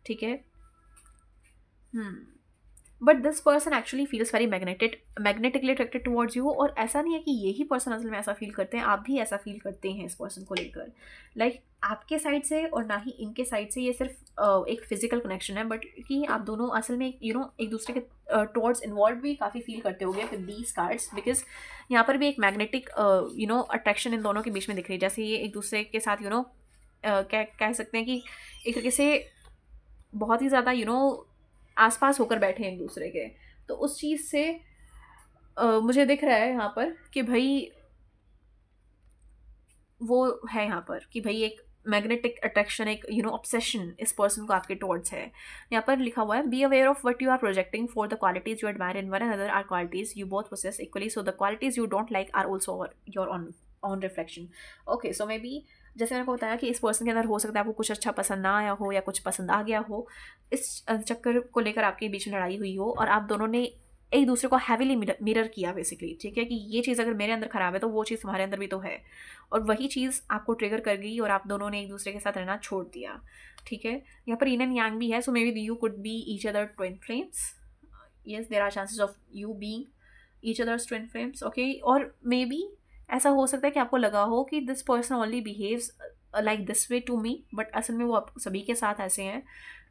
ठीक है। But this person actually feels very magnetically attracted towards you, और ऐसा नहीं है कि यही पर्सन असल में ऐसा फील करते हैं, आप भी ऐसा फील करते हैं इस पर्सन को लेकर। लाइक आपके साइड से और ना ही इनके साइड से ये सिर्फ एक फिजिकल कनेक्शन है, बट कि आप दोनों असल में एक दूसरे के टुवर्ड्स इन्वॉल्व भी काफ़ी फील करते हो गए विद दीज कार्ड्स, बिकॉज यहाँ पर भी एक मैग्नेटिक अट्रैक्शन इन दोनों के बीच में दिख रही है, जैसे ये एक दूसरे के साथ कह सकते हैं कि एक तरीके से बहुत ही ज़्यादा आसपास होकर बैठे हैं एक दूसरे के। तो उस चीज़ से मुझे दिख रहा है यहाँ पर कि भाई वो है यहाँ पर कि भाई एक मैग्नेटिक अट्रैक्शन, एक ऑब्सेशन इस पर्सन को आपके टुवर्ड्स है। यहाँ पर लिखा हुआ है, be aware of what you are projecting for the qualities you admire in one another are qualities you both possess equally, so the qualities you don't like are also your own reflection. Okay, so may be जैसे मैंने को बताया कि इस पर्सन के अंदर हो सकता है आपको कुछ अच्छा पसंद ना आया हो या कुछ पसंद आ गया हो, इस चक्कर को लेकर आपके बीच में लड़ाई हुई हो और आप दोनों ने एक दूसरे को हैवीली मिरर किया बेसिकली, ठीक है, कि ये चीज़ अगर मेरे अंदर ख़राब है तो वो चीज़ तुम्हारे अंदर भी तो है, और वही चीज़ आपको ट्रिगर कर गई और आप दोनों ने एक दूसरे के साथ रहना छोड़ दिया, ठीक है। यहाँ पर yin एंड yang भी है, so may be you could be each other twin flames, yes there are chances of you being each other's twin flames, okay. और मे बी ऐसा हो सकता है कि आपको लगा हो कि this person only behaves like this way to me, but असल में वो आप सभी के साथ ऐसे हैं।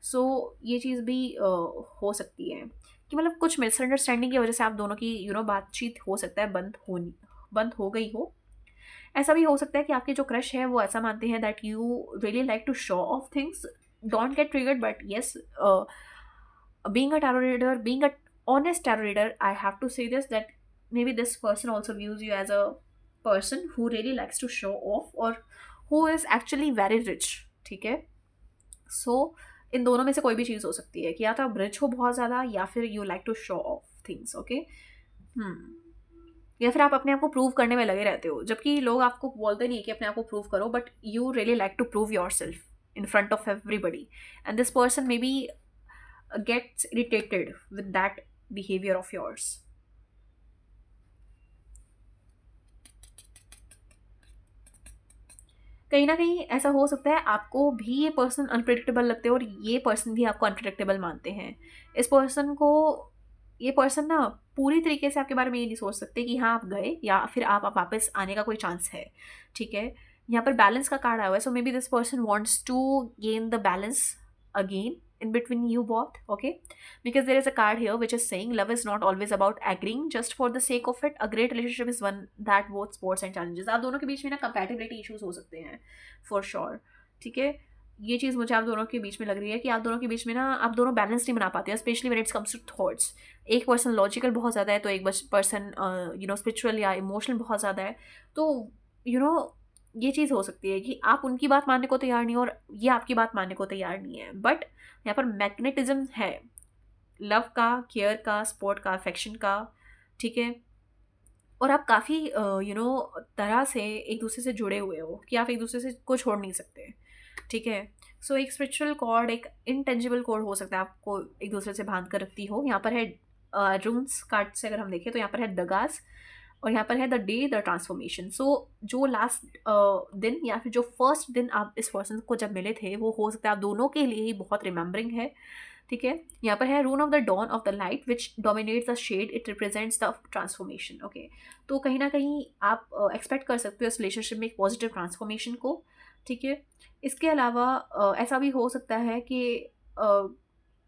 सो ये चीज़ भी हो सकती है कि मतलब कुछ मिसअंडरस्टैंडिंग की वजह से आप दोनों की बातचीत हो सकता है बंद हो गई हो। ऐसा भी हो सकता है कि आपके जो क्रश है वो ऐसा मानते हैं that you really like to show off things, don't get triggered, but yes, being a tarot reader, being a honest tarot reader, I have to say this, that maybe this person also views you as a person who really likes to show off or who is actually very rich, ठीक है। सो इन दोनों में से कोई भी चीज़ हो सकती है कि या तो आप रिच हो बहुत ज़्यादा, या फिर you like to show off things, okay. या फिर आप अपने आप को प्रूव करने में लगे रहते हो, जबकि लोग आपको बोलते नहीं कि अपने आप को प्रूव करो, but you really like to prove yourself in front of everybody, and this person maybe gets irritated with that behavior of yours. कहीं ना कहीं ऐसा हो सकता है आपको भी ये पर्सन अनप्रिडिक्टेबल लगते हैं और ये पर्सन भी आपको अनप्रिडिक्टेबल मानते हैं। ये पर्सन ना पूरी तरीके से आपके बारे में ये नहीं सोच सकते कि हाँ आप गए या फिर आप वापस आने का कोई चांस है, ठीक है। यहाँ पर बैलेंस का कार्ड आया हुआ है, so may be this person wants to gain the balance again in between you both, okay, because there is a card here which is saying love is not always about agreeing just for the sake of it, a great relationship is one that both sports and challenges। आप दोनों के बीच में ना compatibility issues हो सकते हैं for sure, ठीक है। ये चीज़ मुझे आप दोनों के बीच में लग रही है कि आप दोनों के बीच में ना आप दोनों बैलेंस नहीं बना पाते हैं, specially when it's comes to thoughts. एक पर्सन लॉजिकल बहुत ज़्यादा है तो एक पर्सन स्पिरिचुअल या इमोशनल बहुत ज़्यादा है, तो ये चीज़ हो सकती है कि आप उनकी बात मानने को तैयार नहीं हो और ये आपकी बात मानने को तैयार नहीं है, बट यहाँ पर मैग्नेटिज्म है, लव का, केयर का, सपोर्ट का, अफेक्शन का, ठीक है। और आप काफ़ी तरह से एक दूसरे से जुड़े हुए हो कि आप एक दूसरे से को छोड़ नहीं सकते, ठीक है। सो एक स्पिरिचुअल कॉर्ड, एक इनटेंजिबल कॉर्ड हो सकता है आपको एक दूसरे से बांध कर रखती हो। यहाँ पर है रून्स कार्ड से अगर हम देखें तो यहाँ पर है दगास, और यहाँ पर है द डे द ट्रांसफॉर्मेशन। सो जो लास्ट दिन या फिर जो फर्स्ट दिन आप इस पर्सन को जब मिले थे, वो हो सकता है आप दोनों के लिए ही बहुत रिमेम्बरिंग है, ठीक है। यहाँ पर है rune of the dawn of the light which dominates the shade, it represents the transformation, okay. तो कहीं ना कहीं आप एक्सपेक्ट कर सकते हो इस रिलेशनशिप में एक पॉजिटिव ट्रांसफॉर्मेशन को, ठीक है। इसके अलावा ऐसा भी हो सकता है कि अ,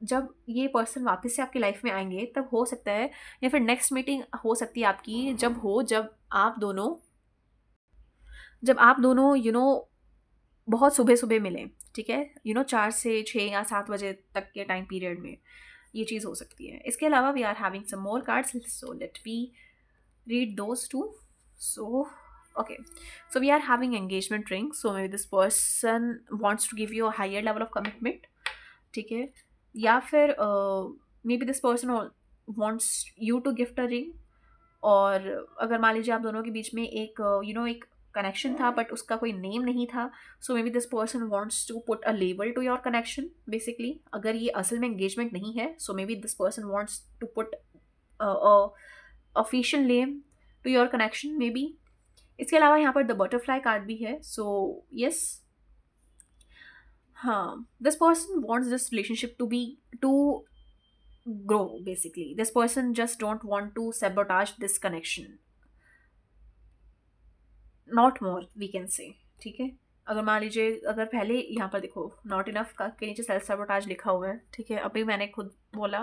जब ये पर्सन वापस से आपकी लाइफ में आएंगे तब हो सकता है, या फिर नेक्स्ट मीटिंग हो सकती है आपकी जब आप दोनों बहुत सुबह सुबह मिलें, ठीक है, 4 से 6 या 7 बजे तक के टाइम पीरियड में ये चीज़ हो सकती है। इसके अलावा we are having some more cards, so let we read those two. So okay, so we are having engagement ring, so maybe this person wants to give you a higher level of commitment, ठीक है। या फिर maybe this person wants you to gift a ring, और अगर मान लीजिए आप दोनों के बीच में एक एक कनेक्शन था बट उसका कोई नेम नहीं था, so may be this person wants to put a label to your connection basically. अगर ये असल में एंगेजमेंट नहीं है, so may be this person wants to put official name to your connection maybe. इसके अलावा यहाँ पर द बटरफ्लाई कार्ड भी है, सो यस, हाँ, this person wants this relationship to grow basically. This person just don't want to sabotage this connection, not more we can say, ठीक है। अगर मान लीजिए, अगर पहले यहाँ पर देखो नॉट इनफ का के नीचे सेल्फ सैबोटाज लिखा हुआ है, ठीक है, अभी मैंने खुद बोला,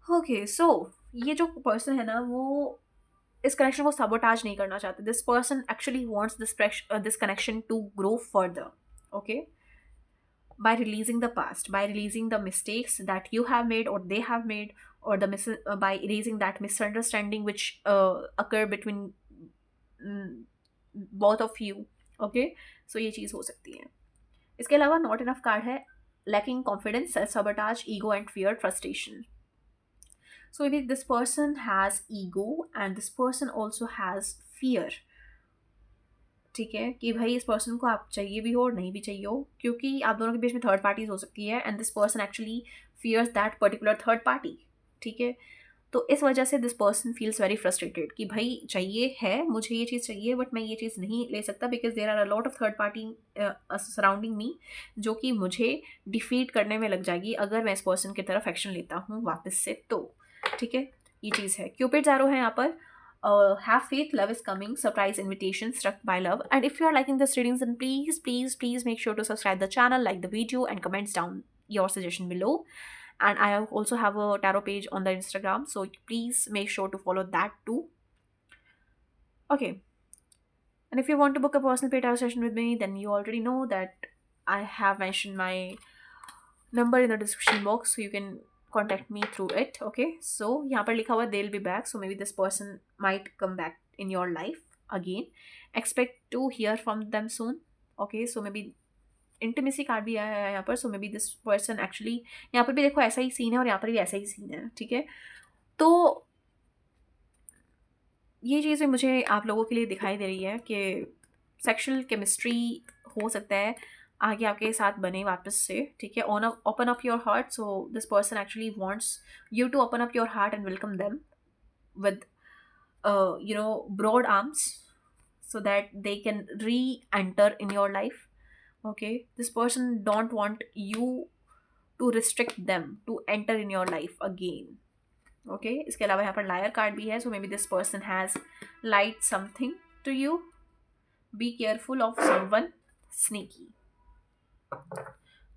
ओके। सो ये जो पर्सन है ना, वो इस कनेक्शन को सबोटाज नहीं करना चाहते। This person actually wants this connection to grow further, okay, by releasing the past, by releasing the mistakes that you have made or they have made, or by erasing that misunderstanding which occur between mm, both of you, okay। so ये चीज़ हो सकती है। इसके अलावा नॉट इनफ कार्ड है, lacking confidence, self sabotage, ego and fear, frustration। so maybe this person has ego and this person also has fear, ठीक है, कि भाई इस पर्सन को आप चाहिए भी हो और नहीं भी चाहिए हो, क्योंकि आप दोनों के बीच में थर्ड पार्टीज हो सकती है, and this person actually fears that particular third party, ठीक है। तो इस वजह से this person feels very frustrated कि भाई चाहिए है, मुझे ये चीज़ चाहिए बट मैं ये चीज़ नहीं ले सकता because there are a lot of third party surrounding me, जो कि मुझे डिफीट करने में लग जाएगी अगर मैं इस पर्सन की तरफ एक्शन लेता हूँ वापस से, तो ठीक है, ये चीज़ है। क्यूपिड एरो है यहाँ पर, have faith, love is coming, surprise invitation, struck by love। and if you are liking this readings, then please make sure to subscribe the channel, like the video and comments down your suggestion below. And I also have a tarot page on the Instagram, so please make sure to follow that too, okay। and if you want to book a personal paid tarot session with me, then you already know that I have mentioned my number in the description box, so you can contact me through it, okay। so यहाँ पर लिखा हुआ they'll be back, so maybe this person might come back in your life again, expect to hear from them soon, okay। so maybe intimacy card भी आया है यहाँ पर, so may be this person actually, यहाँ पर भी देखो ऐसा ही सीन है और यहाँ पर भी ऐसा ही सीन है, ठीक है। तो ये चीज़ें मुझे आप लोगों के लिए दिखाई दे रही है कि सेक्शुअल केमिस्ट्री हो सकता है आगे आपके साथ बने वापस से, ठीक है। Open up your heart, so this person actually wants you to open up your heart and welcome them with broad arms, so that they can re-enter in your life, okay। this person don't want you to restrict them to enter in your life again, okay। इसके अलावा यहाँ पर लायर कार्ड भी है, so maybe this person has lied something to you, be careful of someone sneaky,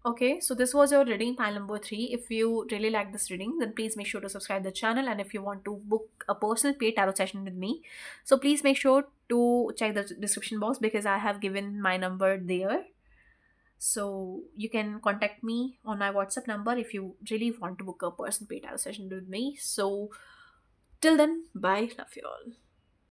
okay। so this was your reading pile number 3. if you really like this reading, then please make sure to subscribe the channel, and if you want to book a personal paid tarot session with me, so please make sure to check the description box because I have given my number there, so you can contact me on my WhatsApp number if you really want to book a personal paid tarot session with me. So till then, bye, love you all.